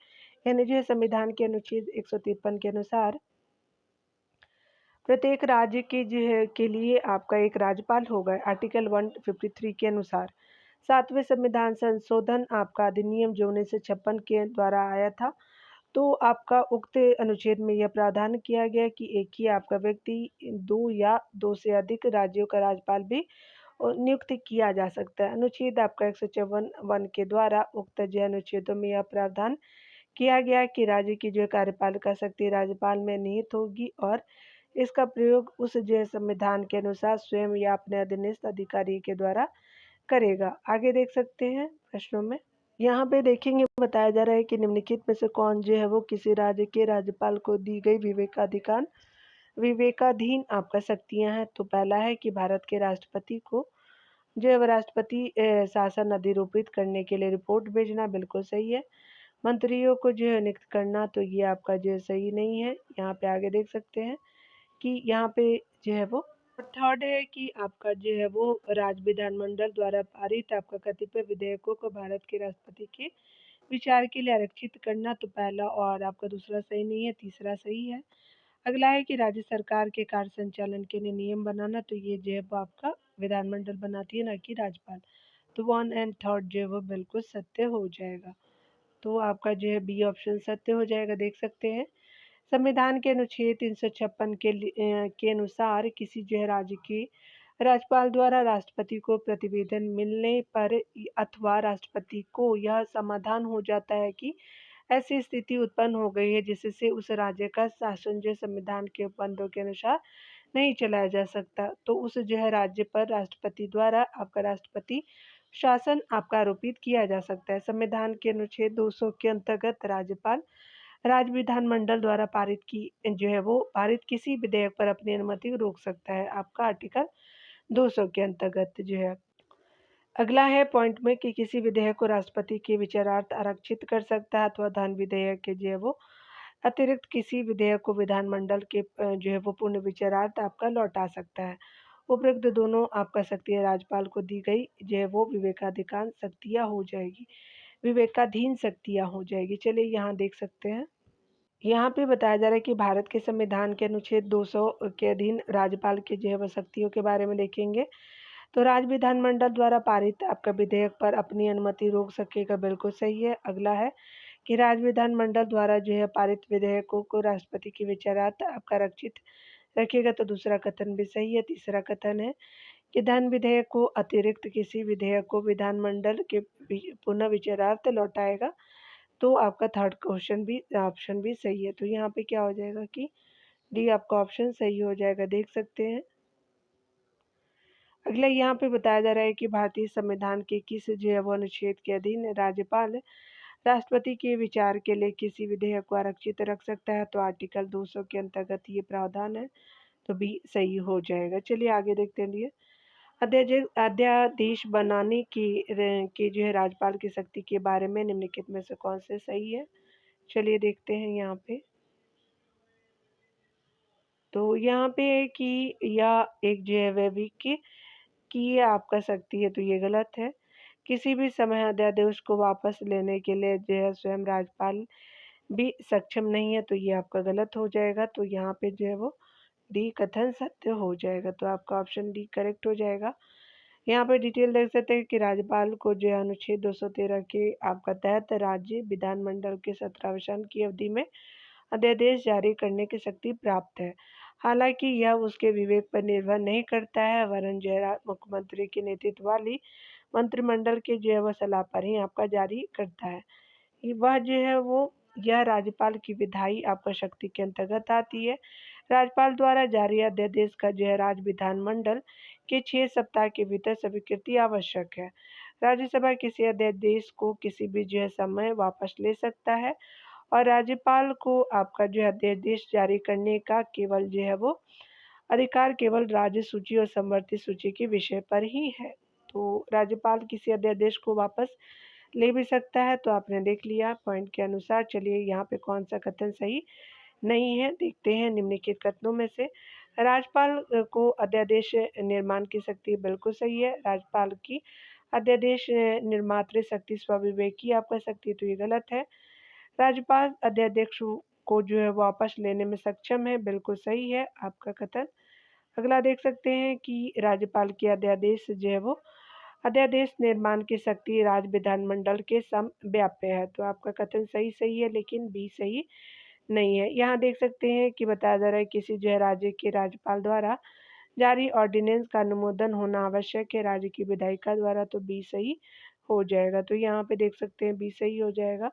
यानी जो है संविधान के अनुच्छेद 153 के अनुसार प्रत्येक राज्य के जो है के लिए आपका एक राज्यपाल होगा। आर्टिकल 153 के अनुसार 7वें संविधान संशोधन आपका अधिनियम जो 1956 के द्वारा आया था। तो आपका उक्त अनुच्छेद में यह प्रावधान किया गया कि एक ही आपका व्यक्ति 2 या 2 से अधिक राज्यों का राज्यपाल भी नियुक्त किया जा सकता है। अनुच्छेद आपका 154 के द्वारा उक्त जो अनुच्छेदों में यह प्रावधान किया गया कि राज्य की जो कार्यपालिका शक्ति राज्यपाल में निहित होगी और इसका प्रयोग उस जो संविधान के अनुसार स्वयं या अपने अधीनस्थ अधिकारी के द्वारा करेगा। आगे देख सकते हैं प्रश्नों में। यहाँ पे देखेंगे बताया जा रहा है कि निम्नलिखित में से कौन जो है वो किसी राज्य के राज्यपाल को दी गई विवेकाधीन आपका शक्तियाँ हैं। तो पहला है कि भारत के राष्ट्रपति को जो है राष्ट्रपति शासन अधिरूपित करने के लिए रिपोर्ट भेजना बिल्कुल सही है। मंत्रियों को जो है नियुक्त करना तो ये आपका जो है सही नहीं है। यहाँ पे आगे देख सकते हैं कि यहाँ पे जो है वो थर्ड है कि आपका जो है वो राज्य विधानमंडल द्वारा पारित आपका कतिपय विधेयकों को भारत के राष्ट्रपति के विचार के लिए आरक्षित करना। तो पहला और आपका दूसरा सही नहीं है, तीसरा सही है। अगला है कि राज्य सरकार के कार्य संचालन के लिए नियम बनाना, तो ये जो है वो आपका विधानमंडल बनाती है, ना कि राज्यपाल। तो 1 एंड 3 जो है वो बिल्कुल सत्य हो जाएगा। तो आपका जो है बी ऑप्शन सत्य हो जाएगा, देख सकते हैं। संविधान के अनुच्छेद 356 के अनुसार किसी जो है राज्य के राज्यपाल द्वारा राष्ट्रपति को प्रतिवेदन मिलने पर अथवा राष्ट्रपति को यह समाधान हो जाता है कि ऐसी स्थिति उत्पन्न हो गई है जिससे उस राज्य का शासन जो संविधान के उपबंधों के अनुसार नहीं चलाया जा सकता, तो उस जो है राज्य पर राष्ट्रपति द्वारा आपका राष्ट्रपति शासन आपका आरोपित किया जा सकता है। संविधान के अनुच्छेद 200 के अंतर्गत राज्यपाल राज्य विधानमंडल द्वारा पारित की जो है वो पारित किसी विधेयक पर अपनी अनुमति रोक सकता है, आपका आर्टिकल 200 के अंतर्गत जो है। अगला है पॉइंट में कि किसी विधेयक को राष्ट्रपति के विचारार्थ आरक्षित कर सकता है अथवा धन विधेयक के जो है वो अतिरिक्त किसी विधेयक को विधानमंडल के जो है वो पूर्ण विचारार्थ आपका लौटा सकता है। उपरोक्त दोनों आपका शक्तियाँ राज्यपाल को दी गई जो है वो विवेकाधिकार शक्तियाँ हो जाएगी, विवेकाधीन शक्तियाँ हो जाएगी। चलिए यहाँ देख सकते हैं, यहाँ पे बताया जा रहा है कि भारत के संविधान के अनुच्छेद 200 के अधीन राज्यपाल के जो है वो शक्तियों के बारे में देखेंगे। तो राज्य विधानमंडल द्वारा पारित आपका विधेयक पर अपनी अनुमति रोक सकेगा, बिल्कुल सही है। अगला है कि राज्य विधानमंडल द्वारा जो है पारित विधेयकों को राष्ट्रपति के विचारार्थ आपका आरक्षित रखेगा, तो दूसरा कथन भी सही है। तीसरा कथन है कि धन विधेयक को अतिरिक्त किसी विधेयक को विधानमंडल के पुनः विचारार्थ लौटाएगा, तो आपका थर्ड क्वेश्चन भी ऑप्शन भी सही है। तो यहाँ पे क्या हो जाएगा कि डी आपका ऑप्शन सही हो जाएगा, देख सकते हैं। अगला यहाँ पे बताया जा रहा है कि भारतीय संविधान के किस जो है वो अनुच्छेद के अधीन राज्यपाल राष्ट्रपति के विचार के लिए किसी विधेयक को आरक्षित रख सकता है, तो आर्टिकल 200 के अंतर्गत ये प्रावधान है, तो भी सही हो जाएगा। चलिए आगे देखते हैं। अध्यादेश बनाने की जो है राज्यपाल की शक्ति के बारे में निम्नलिखित में से कौन से सही है, चलिए देखते हैं यहाँ पे। तो यहाँ पे है कि या एक जो है वह कि ये आपका शक्ति है, तो ये गलत है। किसी भी समय अध्यादेश को वापस लेने के लिए जो है स्वयं राज्यपाल भी सक्षम नहीं है, तो ये आपका गलत हो जाएगा। तो यहाँ पे जो है वो डी कथन सत्य हो जाएगा, तो आपका ऑप्शन डी करेक्ट हो जाएगा। यहाँ पे डिटेल देख सकते हैं कि राज्यपाल को जो है अनुच्छेद 213 के आपका तहत राज्य विधानमंडल के सत्रावसान की अवधि में अध्यादेश जारी करने की शक्ति प्राप्त है। हालांकि यह उसके विवेक पर निर्भर नहीं करता है, वरन जो है मुख्यमंत्री के नेतृत्व वाली मंत्रिमंडल के जो है वह सलाह पर ही आपका जारी करता है। वह जो है वो यह राज्यपाल की विधायी आपका शक्ति के अंतर्गत आती है। राज्यपाल द्वारा जारी अध्यादेश का जो है राज्य विधानमंडल के 6 सप्ताह के भीतर स्वीकृति आवश्यक है। राज्यसभा किसी अध्यादेश को किसी भी जो है समय वापस ले सकता है और राज्यपाल को आपका जो है अध्यादेश जारी करने का केवल जो है वो अधिकार केवल राज्य सूची और समवर्ती सूची के विषय पर ही है। तो राज्यपाल किसी अध्यादेश को वापस ले भी सकता है, तो आपने देख लिया पॉइंट के अनुसार। चलिए यहाँ पे कौन सा कथन सही नहीं है, देखते हैं निम्नलिखित कथनों में से। राज्यपाल को अध्यादेश निर्माण की शक्ति बिल्कुल सही है। राज्यपाल की अध्यादेश निर्मात्री शक्ति स्वविवेकी आपका शक्ति, तो ये गलत है। राज्यपाल अध्यादेश को जो है वापस लेने में सक्षम है, बिल्कुल सही है आपका कथन। अगला देख सकते हैं कि राज्यपाल की अध्यादेश जो है वो अध्यादेश निर्माण की शक्ति राज्य विधानमंडल के समव्याप्य है, तो आपका कथन सही है, लेकिन बी सही नहीं है। यहाँ देख सकते हैं कि बताया जा रहा है किसी जो है राज्य के राज्यपाल द्वारा जारी ऑर्डिनेंस का अनुमोदन होना आवश्यक है राज्य की विधायिका द्वारा, तो बी सही हो जाएगा। तो यहाँ पे देख सकते हैं बी सही हो जाएगा।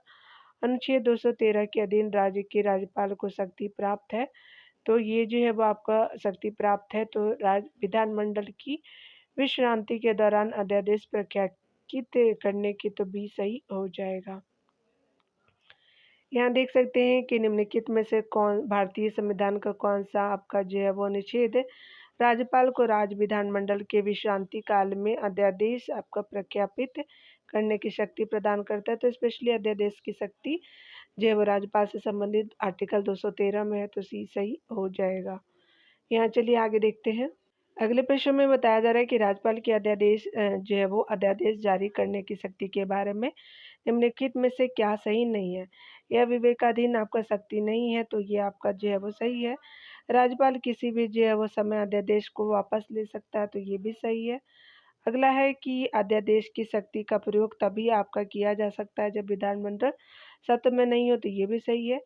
अनुच्छेद 213 के अधीन राज्य के राज्यपाल को शक्ति प्राप्त है, तो ये जो है वो आपका शक्ति प्राप्त है, तो राज्य विधानमंडल की विश्रांति के दौरान अध्यादेश प्रख्यापित करने की, तो बी सही हो जाएगा। यहाँ देख सकते हैं कि निम्नलिखित में से कौन भारतीय संविधान का कौन सा आपका जो है वो अनुच्छेद राज्यपाल को राज्य विधानमंडल के विश्रांति काल में अध्यादेश आपका प्रख्यापित करने की शक्ति प्रदान करता है, तो स्पेशली अध्यादेश की शक्ति जो है वो राज्यपाल से संबंधित आर्टिकल 213 में है, तो सी सही हो जाएगा। यहाँ चलिए आगे देखते हैं। अगले प्रश्न में बताया जा रहा है कि राज्यपाल की अध्यादेश जो है वो अध्यादेश जारी करने की शक्ति के बारे में निम्नलिखित में से क्या सही नहीं है। यह विवेकाधीन आपका शक्ति नहीं है, तो ये आपका जो है वो सही है। राज्यपाल किसी भी जो है वो समय अध्यादेश को वापस ले सकता है, तो ये भी सही है। अगला है कि अध्यादेश की शक्ति का प्रयोग तभी आपका किया जा सकता है जब विधानमंडल सत्र में नहीं हो, तो ये भी सही है।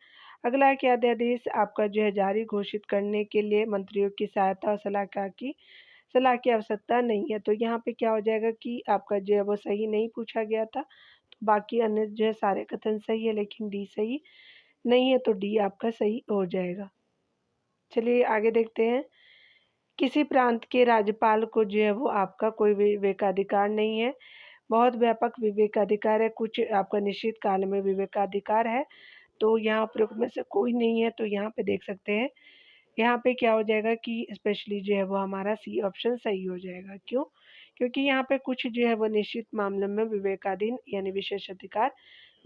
अगला है कि अध्यादेश आपका जो है जारी घोषित करने के लिए मंत्रियों की सहायता और सलाह की आवश्यकता नहीं है। तो यहाँ पे क्या हो जाएगा कि आपका जो है वो सही नहीं पूछा गया था, तो बाकी अन्य जो है सारे कथन सही है, लेकिन डी सही नहीं है, तो डी आपका सही हो जाएगा। चलिए आगे देखते हैं। किसी प्रांत के राज्यपाल को जो है वो आपका कोई विवेकाधिकार नहीं है। बहुत व्यापक विवेकाधिकार है, कुछ आपका निश्चित काल में विवेकाधिकार है, तो यहाँ प्रयुक्त में से कोई नहीं है, तो यहाँ पे देख सकते हैं। यहाँ पे क्या हो जाएगा कि स्पेशली जो है वो हमारा सी ऑप्शन सही हो जाएगा। क्यों? क्योंकि यहाँ पे कुछ जो है वो निश्चित मामलों में विवेकाधीन यानी विशेष अधिकार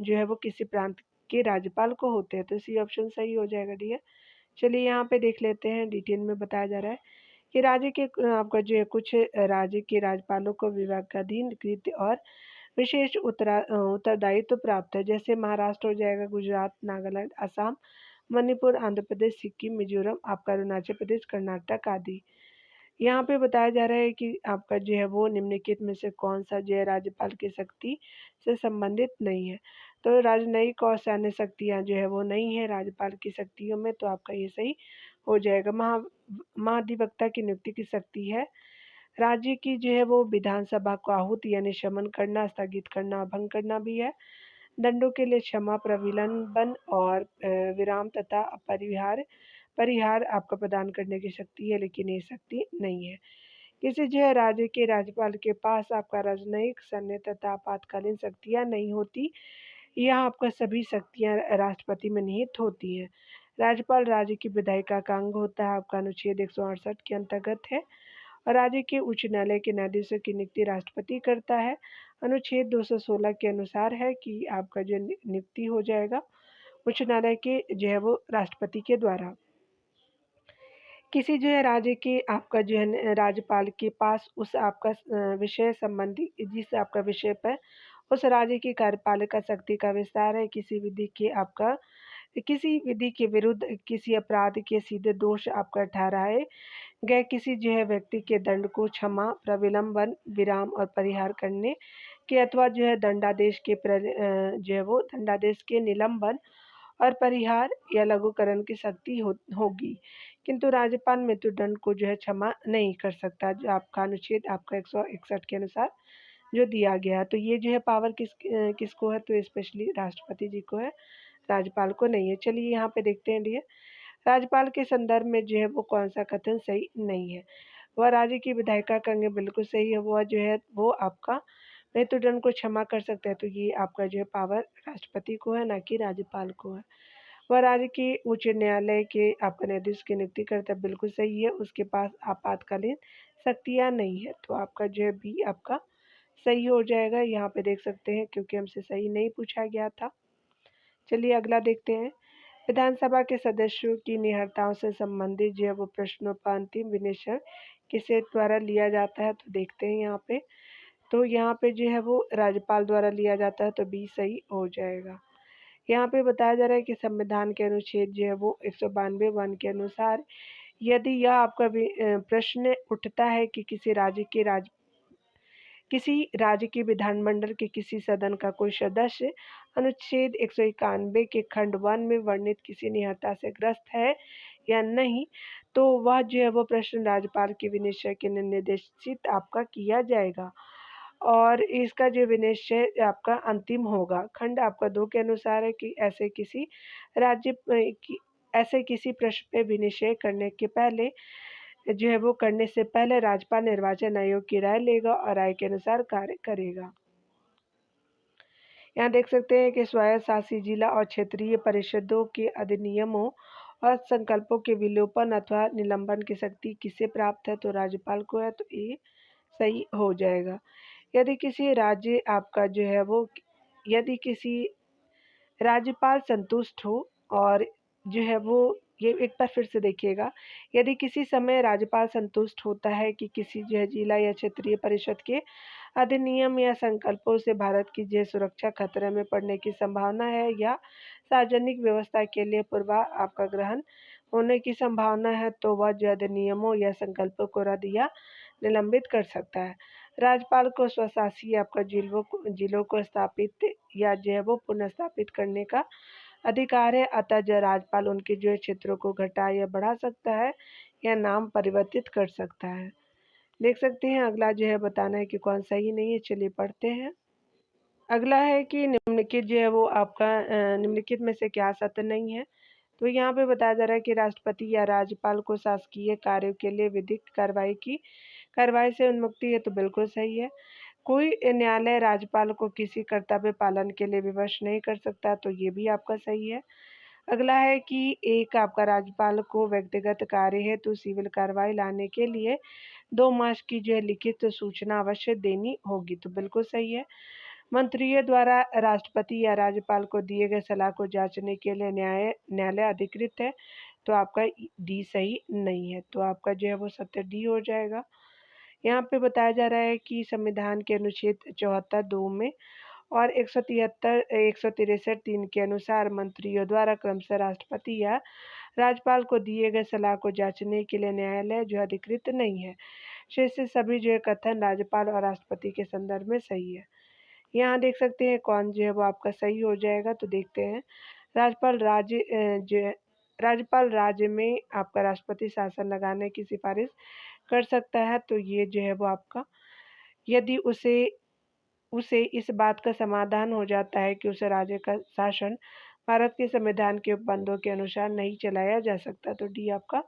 जो है वो किसी प्रांत के राज्यपाल को होते हैं, तो सी ऑप्शन सही हो जाएगा डी। चलिए यहाँ पे देख लेते हैं, डिटेल में बताया जा रहा है कि राज्य के आपका जो है कुछ राज्य के राज्यपालों को विवेकाधीन कृत्य और विशेष उत्तरदायित्व प्राप्त है। जैसे महाराष्ट्र हो जाएगा, गुजरात, नागालैंड, असम, मणिपुर, आंध्र प्रदेश, सिक्किम, मिजोरम, आपका अरुणाचल प्रदेश, कर्नाटक आदि। यहाँ पे बताया जा रहा है कि आपका जो है वो निम्नलिखित में से कौन सा जो है राज्यपाल की शक्ति से संबंधित नहीं है। तो राजनयिक और सैन्य शक्तियाँ जो है वो नहीं है राज्यपाल की शक्तियों में, तो आपका ये सही हो जाएगा। महाधिवक्ता की नियुक्ति की शक्ति है। राज्य की जो है वो विधानसभा को आहूत यानी शमन करना, स्थगित करना, भंग करना भी है। दंडों के लिए क्षमा, प्रविलंबन और विराम तथा परिहार आपको प्रदान करने की शक्ति है, लेकिन ये शक्ति नहीं है। किसी जो है राज्य के राज्यपाल के पास आपका राजनयिक, सैन्य तथा आपातकालीन शक्तियाँ नहीं होती। यह आपका सभी शक्तियाँ राष्ट्रपति में निहित होती हैं। राज्यपाल राज्य की विधायिका का अंग होता है, आपका अनुच्छेद 168 के अंतर्गत है। और राज्य के उच्च न्यायालय के न्यायाधीशों की नियुक्ति राष्ट्रपति करता है। अनुच्छेद 216 के अनुसार है कि आपका जो नियुक्ति हो जाएगा उच्च न्यायालय के जो है वो राष्ट्रपति के द्वारा। किसी जो है राज्य के आपका जो है राज्यपाल के पास उस आपका विषय संबंधी जिस आपका विषय पर उस राज्य की कार्यपालिका शक्ति का विस्तार है। किसी विधि के विरुद्ध किसी अपराध के सीधे दोष आपका ठहराए गए किसी जो है व्यक्ति के दंड को क्षमा, प्रविलंबन, विराम और परिहार करने के अथवा जो है जो है वो दंडादेश के निलंबन और परिहार या लघुकरण की शक्ति होगी, किंतु राज्यपाल मृत्युदंड को जो है क्षमा नहीं कर सकता, जो आपका अनुच्छेद आपका 161 के अनुसार जो दिया गया है। तो ये जो है पावर किसको है, तो स्पेशली राष्ट्रपति जी को है, राज्यपाल को नहीं है। चलिए यहाँ पे देखते हैं डियर, राज्यपाल के संदर्भ में जो है वो कौन सा कथन सही नहीं है। वह राज्य की विधायिका का अंग बिल्कुल सही है, वह जो है वो आपका मृत्युदंड को क्षमा कर सकता है, तो ये आपका जो है पावर राष्ट्रपति को है, ना कि राज्यपाल को है। वह राज्य के उच्च न्यायालय के आपका न्यायाधीश की नियुक्ति करता है, बिल्कुल सही है, उसके पास आपातकालीन शक्तियाँ नहीं है, तो आपका जो है बी आपका सही हो जाएगा। यहाँ पे देख सकते हैं क्योंकि हमसे सही नहीं पूछा गया था। चलिए अगला देखते हैं। विधानसभा के सदस्यों की निहरताओं से संबंधित जो है वो प्रश्नों का अंतिम विनिश्चय किसे द्वारा लिया जाता है, तो देखते हैं यहाँ पे। तो यहाँ पे जो है वो राज्यपाल द्वारा लिया जाता है, तो बी सही हो जाएगा। यहाँ पे बताया जा रहा है कि संविधान के अनुच्छेद जो है वो 192 वन के अनुसार यदि यह आपका प्रश्न उठता है कि किसी राज्य के विधानमंडल के किसी सदन का कोई सदस्य अनुच्छेद 191 के खंड 1 में वर्णित किसी निहत्था से ग्रस्त है या नहीं, तो वह जो है वो प्रश्न राज्यपाल के विनिश्चय के निर्देशित आपका किया जाएगा और इसका जो विनिश्चय आपका अंतिम होगा। खंड आपका 2 के अनुसार है कि ऐसे किसी प्रश्न पे विनिश्चय करने के पहले जो है वो करने से पहले राज्यपाल निर्वाचन आयोग की राय लेगा और राय के अनुसार कार्य करेगा। यहाँ देख सकते हैं कि स्वायत्त शासी जिला और क्षेत्रीय परिषदों के अधिनियमों और संकल्पों के विलोपन अथवा निलंबन की शक्ति किसे प्राप्त है, तो राज्यपाल को है, तो ये सही हो जाएगा। यदि किसी राज्यपाल संतुष्ट हो और जो है वो ये एक बार फिर से देखिएगा, यदि किसी समय राज्यपाल संतुष्ट होता है कि किसी जो है जिला या क्षेत्रीय परिषद के अधिनियम या संकल्पों से भारत की जो सुरक्षा खतरे में पड़ने की संभावना है या सार्वजनिक व्यवस्था के लिए आपका ग्रहण होने की संभावना है, तो वह जो अधिनियमों या संकल्पों को रद्द या निलंबित कर सकता है। राज्यपाल को स्वशासी आपका जिलों को स्थापित या जो है वो पुनर्स्थापित करने का अधिकार है। अतः जो राज्यपाल उनके जो क्षेत्रों को घटा या बढ़ा सकता है या नाम परिवर्तित कर सकता है। देख सकते हैं अगला जो है बताना है कि कौन सही नहीं है। चलिए पढ़ते हैं। अगला है कि निम्नलिखित जो है वो आपका निम्नलिखित में से क्या सत्य नहीं है। तो यहाँ पे बताया जा रहा है कि राष्ट्रपति या राज्यपाल को शासकीय कार्यों के लिए विधिक कार्रवाई से उन्मुक्ति है, तो बिल्कुल सही है। कोई न्यायालय राज्यपाल को किसी कर्तव्य पालन के लिए विवश नहीं कर सकता, तो ये भी आपका सही है। अगला है कि एक आपका राज्यपाल को व्यक्तिगत कार्य है तो सिविल कार्रवाई लाने के लिए 2 मास की जो है लिखित सूचना अवश्य देनी होगी, तो बिल्कुल सही है। मंत्रियों द्वारा राष्ट्रपति या राज्यपाल को दिए गए सलाह को जांचने के लिए न्यायालय अधिकृत है, तो आपका डी सही नहीं है, तो आपका जो है वो सत्य डी हो जाएगा। यहाँ पे बताया जा रहा है कि संविधान के अनुच्छेद 74(2) में और 163 के अनुसार मंत्रियों द्वारा क्रमशः राष्ट्रपति या राज्यपाल को दिए गए सलाह को जांचने के लिए न्यायालय जो अधिकृत नहीं है। शेष सभी जो है कथन राज्यपाल और राष्ट्रपति के संदर्भ में सही है। यहाँ देख सकते हैं कौन जो है वो आपका सही हो जाएगा, तो देखते हैं। राज्यपाल राज्य में आपका राष्ट्रपति शासन लगाने की सिफारिश कर सकता है, तो ये जो है वो आपका यदि उसे उसे इस बात का समाधान हो जाता है कि उस राज्य का शासन भारत के संविधान के उपबंधों के अनुसार नहीं चलाया जा सकता, तो डी आपका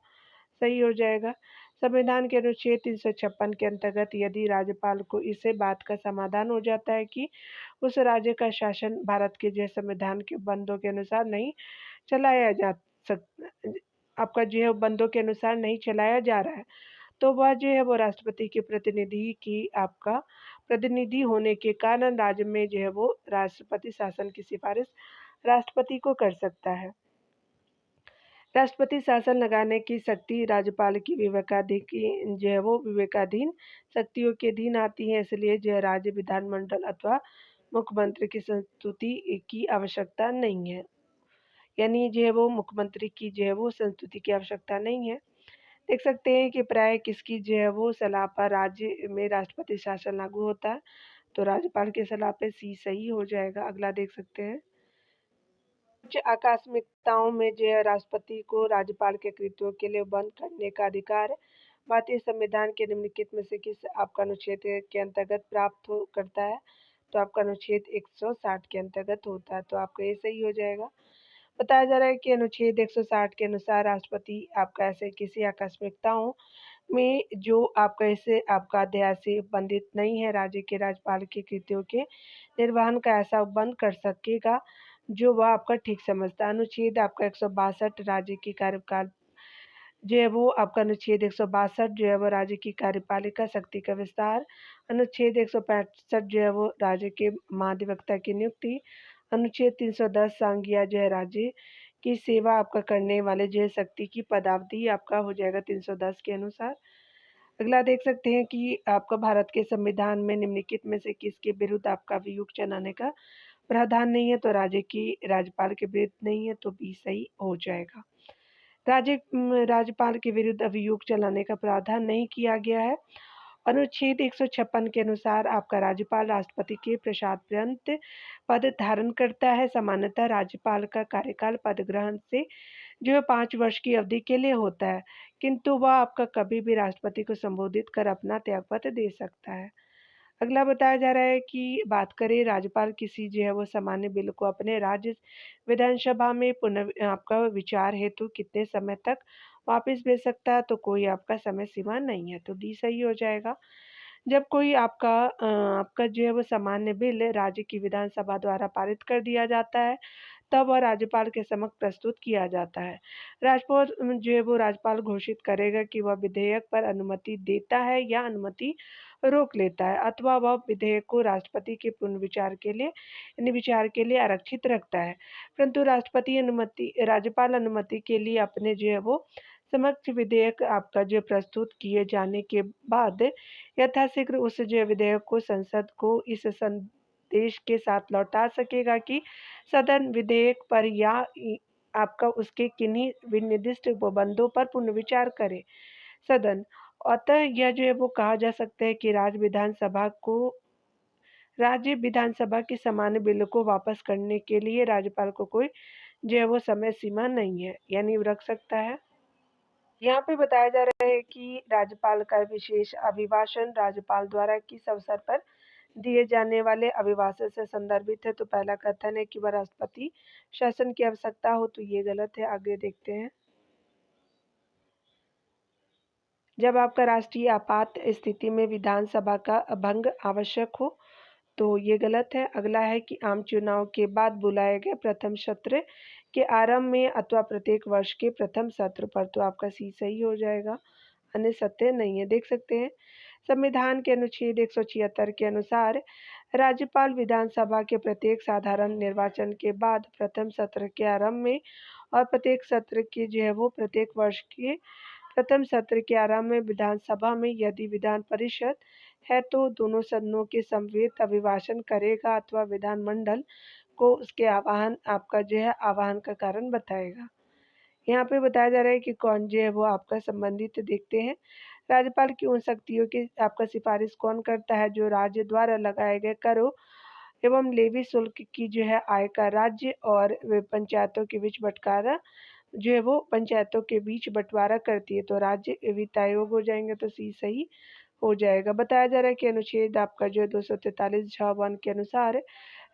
सही हो जाएगा। संविधान के अनुच्छेद 356 के अंतर्गत यदि राज्यपाल को इसे बात का समाधान हो जाता है कि उस राज्य का शासन भारत के जो संविधान के उपबंधों के अनुसार नहीं चलाया जा सक आपका जो है उपबंधों के अनुसार नहीं चलाया जा रहा है, तो वह जो है वो राष्ट्रपति के प्रतिनिधि होने के कारण राज्य में जो है वो राष्ट्रपति शासन की सिफारिश राष्ट्रपति को कर सकता है। राष्ट्रपति शासन लगाने की शक्ति राज्यपाल की विवेकाधीन शक्तियों के अधीन आती है, इसलिए जो राज्य विधानमंडल अथवा मुख्यमंत्री की संस्तुति की आवश्यकता नहीं है। यानी जो है वो मुख्यमंत्री की जो है वो संस्तुति की आवश्यकता नहीं है। देख सकते हैं कि प्राय किसकी जो है वो सलाह पर राज्य में राष्ट्रपति शासन लागू होता है, तो राज्यपाल की सलाह पे सी सही हो जाएगा। अगला देख सकते हैं। कुछ आकस्मिकताओं में जो है राष्ट्रपति को राज्यपाल के कृत्यों के लिए बंद करने का अधिकार भारतीय संविधान के निम्नलिखित में से किस आपका अनुच्छेद के अंतर्गत करता है, तो आपका अनुच्छेद 160 के अंतर्गत होता है, तो आपका ये सही हो जाएगा। बताया जा रहा है कि अनुच्छेद 160 के अनुसार राष्ट्रपति आपका ऐसे किसी आकस्मिकताओं में जो आपका ऐसे आपका अध्याय से संबंधित नहीं है राज्य के राज्यपाल के कृत्यों के निर्वहन का ऐसा उपबंध कर सकेगा जो वह आपका ठीक समझता है। अनुच्छेद आपका 162 राज्य की कार्यकाल जो है वो आपका अनुच्छेद 162 जो है वो राज्य की कार्यपालिका शक्ति का विस्तार। अनुच्छेद 165 जो है वो राज्य के महाधिवक्ता की नियुक्ति। अनुच्छेद 310 सांज्ञा जो है राज्य की सेवा आपका करने वाले जो है शक्ति की पदावधि आपका हो जाएगा 310 के अनुसार। अगला देख सकते हैं कि आपका भारत के संविधान में निम्नलिखित में से किसके विरुद्ध आपका अभियोग चलाने का प्रावधान नहीं है, तो राज्यपाल के विरुद्ध नहीं है, तो बी सही हो जाएगा। राज्यपाल के विरुद्ध अभियोग चलाने का प्रावधान नहीं किया गया है। अनुच्छेद 156 के अनुसार आपका राज्यपाल राष्ट्रपति के प्रसाद पद धारण करता है। सामान्यतः राज्यपाल का कार्यकाल पद ग्रहण से जो है 5 वर्ष की अवधि के लिए होता है, किंतु वह आपका कभी भी राष्ट्रपति को संबोधित कर अपना त्यागपत्र दे सकता है। अगला बताया जा रहा है कि बात करें राज्यपाल किसी जो है वो सामान्य बिल को अपने राज्य विधानसभा में पुनः आपका विचार हेतु कितने समय तक वापस भेज सकता है, तो कोई आपका समय सीमा नहीं है, तो डी सही हो जाएगा। जब कोई आपका जो है वो सामान्य बिल राज्य की विधानसभा द्वारा पारित कर दिया जाता है, तब वह राज्यपाल के समक्ष प्रस्तुत किया जाता है। राज्यपाल जो है वो राज्यपाल घोषित करेगा कि वह विधेयक पर अनुमति देता है या अनुमति रोक लेता है, अथवा वह विधेयक को राष्ट्रपति के विचार के लिए आरक्षित रखता है। परंतु राज्यपाल अनुमति के लिए अपने जो है वो समक्ष विधेयक आपका जो प्रस्तुत किए जाने के बाद यथाशीघ्र उस जो विधेयक को संसद को इस संदेश के साथ लौटा सकेगा कि सदन विधेयक पर या आपका उसके किन्हीं विनिर्दिष्ट प्रबंधों पर पुनर्विचार करे। सदन अतः यह जो है वो कहा जा सकता है कि राज्य विधानसभा की सामान्य बिल को वापस करने के लिए राज्यपाल को कोई जो है वो समय सीमा नहीं है, यानी रख सकता है। यहाँ पे बताया जा रहा है कि राज्यपाल का विशेष अभिभाषण राज्यपाल द्वारा किस अवसर पर दिए जाने वाले अभिभाषण से संदर्भित है। तो पहला कथन है कि वह राष्ट्रपति शासन की आवश्यकता हो, तो ये गलत है। आगे देखते हैं। जब आपका राष्ट्रीय आपात स्थिति में विधानसभा का भंग आवश्यक हो, तो ये गलत है। अगला है कि आम चुनाव के बाद बुलाए गए प्रथम सत्र के आरंभ में अथवा प्रत्येक वर्ष के प्रथम सत्र पर, तो आपका सी सही हो जाएगा, अन्य सत्य नहीं है। देख सकते हैं संविधान के अनुच्छेद 176 के अनुसार राज्यपाल विधानसभा के प्रत्येक साधारण निर्वाचन के बाद प्रथम सत्र के आरंभ में और प्रत्येक सत्र के जो है वो प्रत्येक वर्ष के प्रथम सत्र के आरंभ में विधानसभा में यदि विधान परिषद है तो दोनों सदनों के समवेत अभिभाषण करेगा अथवा विधानमंडल को उसके आह्वान आपका जो है आह्वान का कारण बताएगा। यहाँ पे बताया जा रहा है कि कौन जो है वो आपका संबंधित देखते हैं। राज्यपाल की उन शक्तियों की आपका सिफारिश कौन करता है जो राज्य द्वारा लगाए गए करों एवं लेवी शुल्क की जो है आय का राज्य और पंचायतों के बीच बंटवारा जो है वो पंचायतों के बीच बंटवारा करती है। तो राज्य वित्त आयोग हो जाएंगे, तो सी सही हो जाएगा। बताया जा रहा है कि अनुच्छेद आपका जो है 243(झ)(1) के अनुसार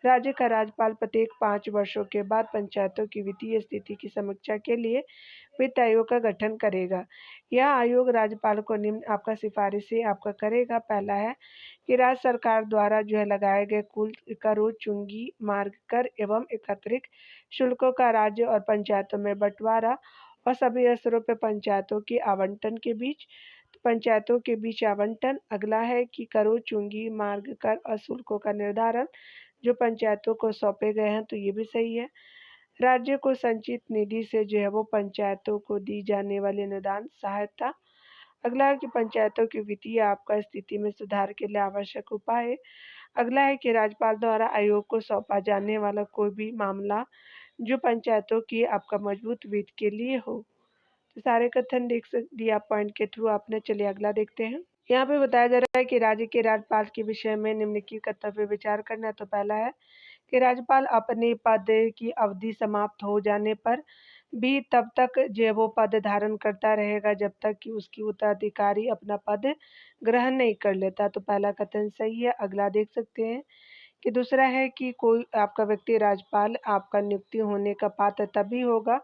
राज्य का राज्यपाल प्रत्येक 5 वर्षों के बाद पंचायतों की वित्तीय स्थिति की समीक्षा के लिए वित्त आयोग का गठन करेगा। यह आयोग राज्यपाल को निम्न आपका सिफारिशें आपका करेगा। पहला है कि राज्य सरकार द्वारा जो है लगाए गए कुल करों, चुंगी, मार्ग कर एवं एकत्रित शुल्कों का राज्य और पंचायतों में बंटवारा और सभी स्तरों पर पंचायतों के आवंटन के बीच पंचायतों के बीच आवंटन। अगला है कि करों, चुंगी, मार्ग कर और शुल्कों का निर्धारण जो पंचायतों को सौंपे गए हैं, तो ये भी सही है। राज्य को संचित निधि से जो है वो पंचायतों को दी जाने वाली अनुदान सहायता। अगला है कि पंचायतों की वित्तीय आपका स्थिति में सुधार के लिए आवश्यक उपाय। अगला है कि राज्यपाल द्वारा आयोग को सौंपा जाने वाला कोई भी मामला जो पंचायतों की आपका मजबूत वित्त के लिए हो। तो सारे कथन देख दिया पॉइंट के थ्रू आपने। चलिए अगला देखते हैं। यहाँ पे बताया जा रहा है कि राज्य के राज्यपाल के विषय में निम्नलिखित कर्तव्य विचार करना है। तो पहला है कि राज्यपाल अपने पद की अवधि समाप्त हो जाने पर भी तब तक जो वो पद धारण करता रहेगा जब तक कि उसकी उत्तराधिकारी अपना पद ग्रहण नहीं कर लेता। तो पहला कथन सही है। अगला देख सकते हैं कि दूसरा है कि कोई आपका व्यक्ति राज्यपाल आपका नियुक्ति होने का पात्र तभी होगा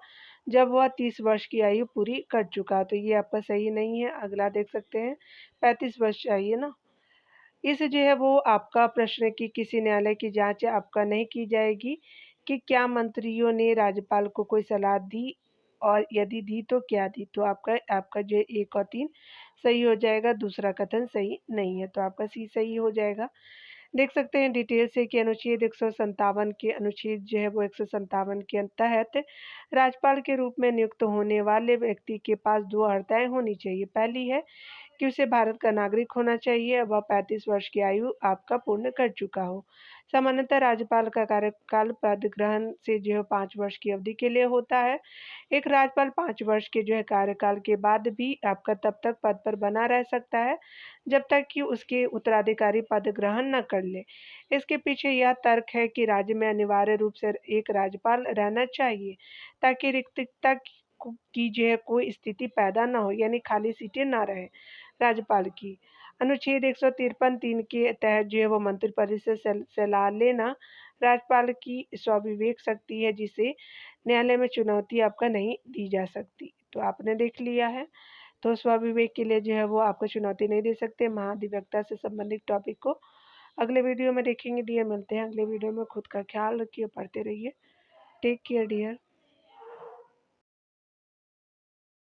जब वह 30 वर्ष की आयु पूरी कर चुका। तो ये आपका सही नहीं है। अगला देख सकते हैं 35 वर्ष चाहिए ना। इस जो है वो आपका प्रश्न है कि किसी न्यायालय की जांच आपका नहीं की जाएगी कि क्या मंत्रियों ने राज्यपाल को कोई सलाह दी और यदि दी तो क्या दी। तो आपका आपका जो 1 और 3 सही हो जाएगा, दूसरा कथन सही नहीं है, तो आपका सी सही हो जाएगा। देख सकते हैं डिटेल से कि अनुच्छेद 157 के अनुच्छेद जो है वो 157 के तहत राज्यपाल के रूप में नियुक्त होने वाले व्यक्ति के पास 2 अर्हताएं होनी चाहिए। पहली है कि उसे भारत का नागरिक होना चाहिए, वह 35 वर्ष की आयु आपका पूर्ण कर चुका हो। सामान्यतः राज्यपाल का कार्यकाल पद ग्रहण से जो है 5 वर्ष की अवधि के लिए होता है। एक राज्यपाल 5 वर्ष के जो है कार्यकाल के बाद भी आपका तब तक पद पर बना रह सकता है जब तक कि उसके उत्तराधिकारी पद ग्रहण न कर ले। इसके पीछे यह तर्क है कि राज्य में अनिवार्य रूप से एक राज्यपाल रहना चाहिए ताकि रिक्तता की जो है कोई स्थिति पैदा ना हो, यानी खाली सीटें ना रहे राज्यपाल की। अनुच्छेद 153(3) के तहत जो है वो मंत्रिपरिषद से सलाह लेना राज्यपाल की स्वाभाविक शक्ति है जिसे न्यायालय में चुनौती आपका नहीं दी जा सकती। तो आपने देख लिया है। तो स्वविवेक के लिए जो है वो आपको चुनौती नहीं दे सकते। महाधिवक्ता से संबंधित टॉपिक को अगले वीडियो में देखेंगे डियर। मिलते हैं अगले वीडियो में। खुद का ख्याल रखिए, पढ़ते रहिए। Take care dear.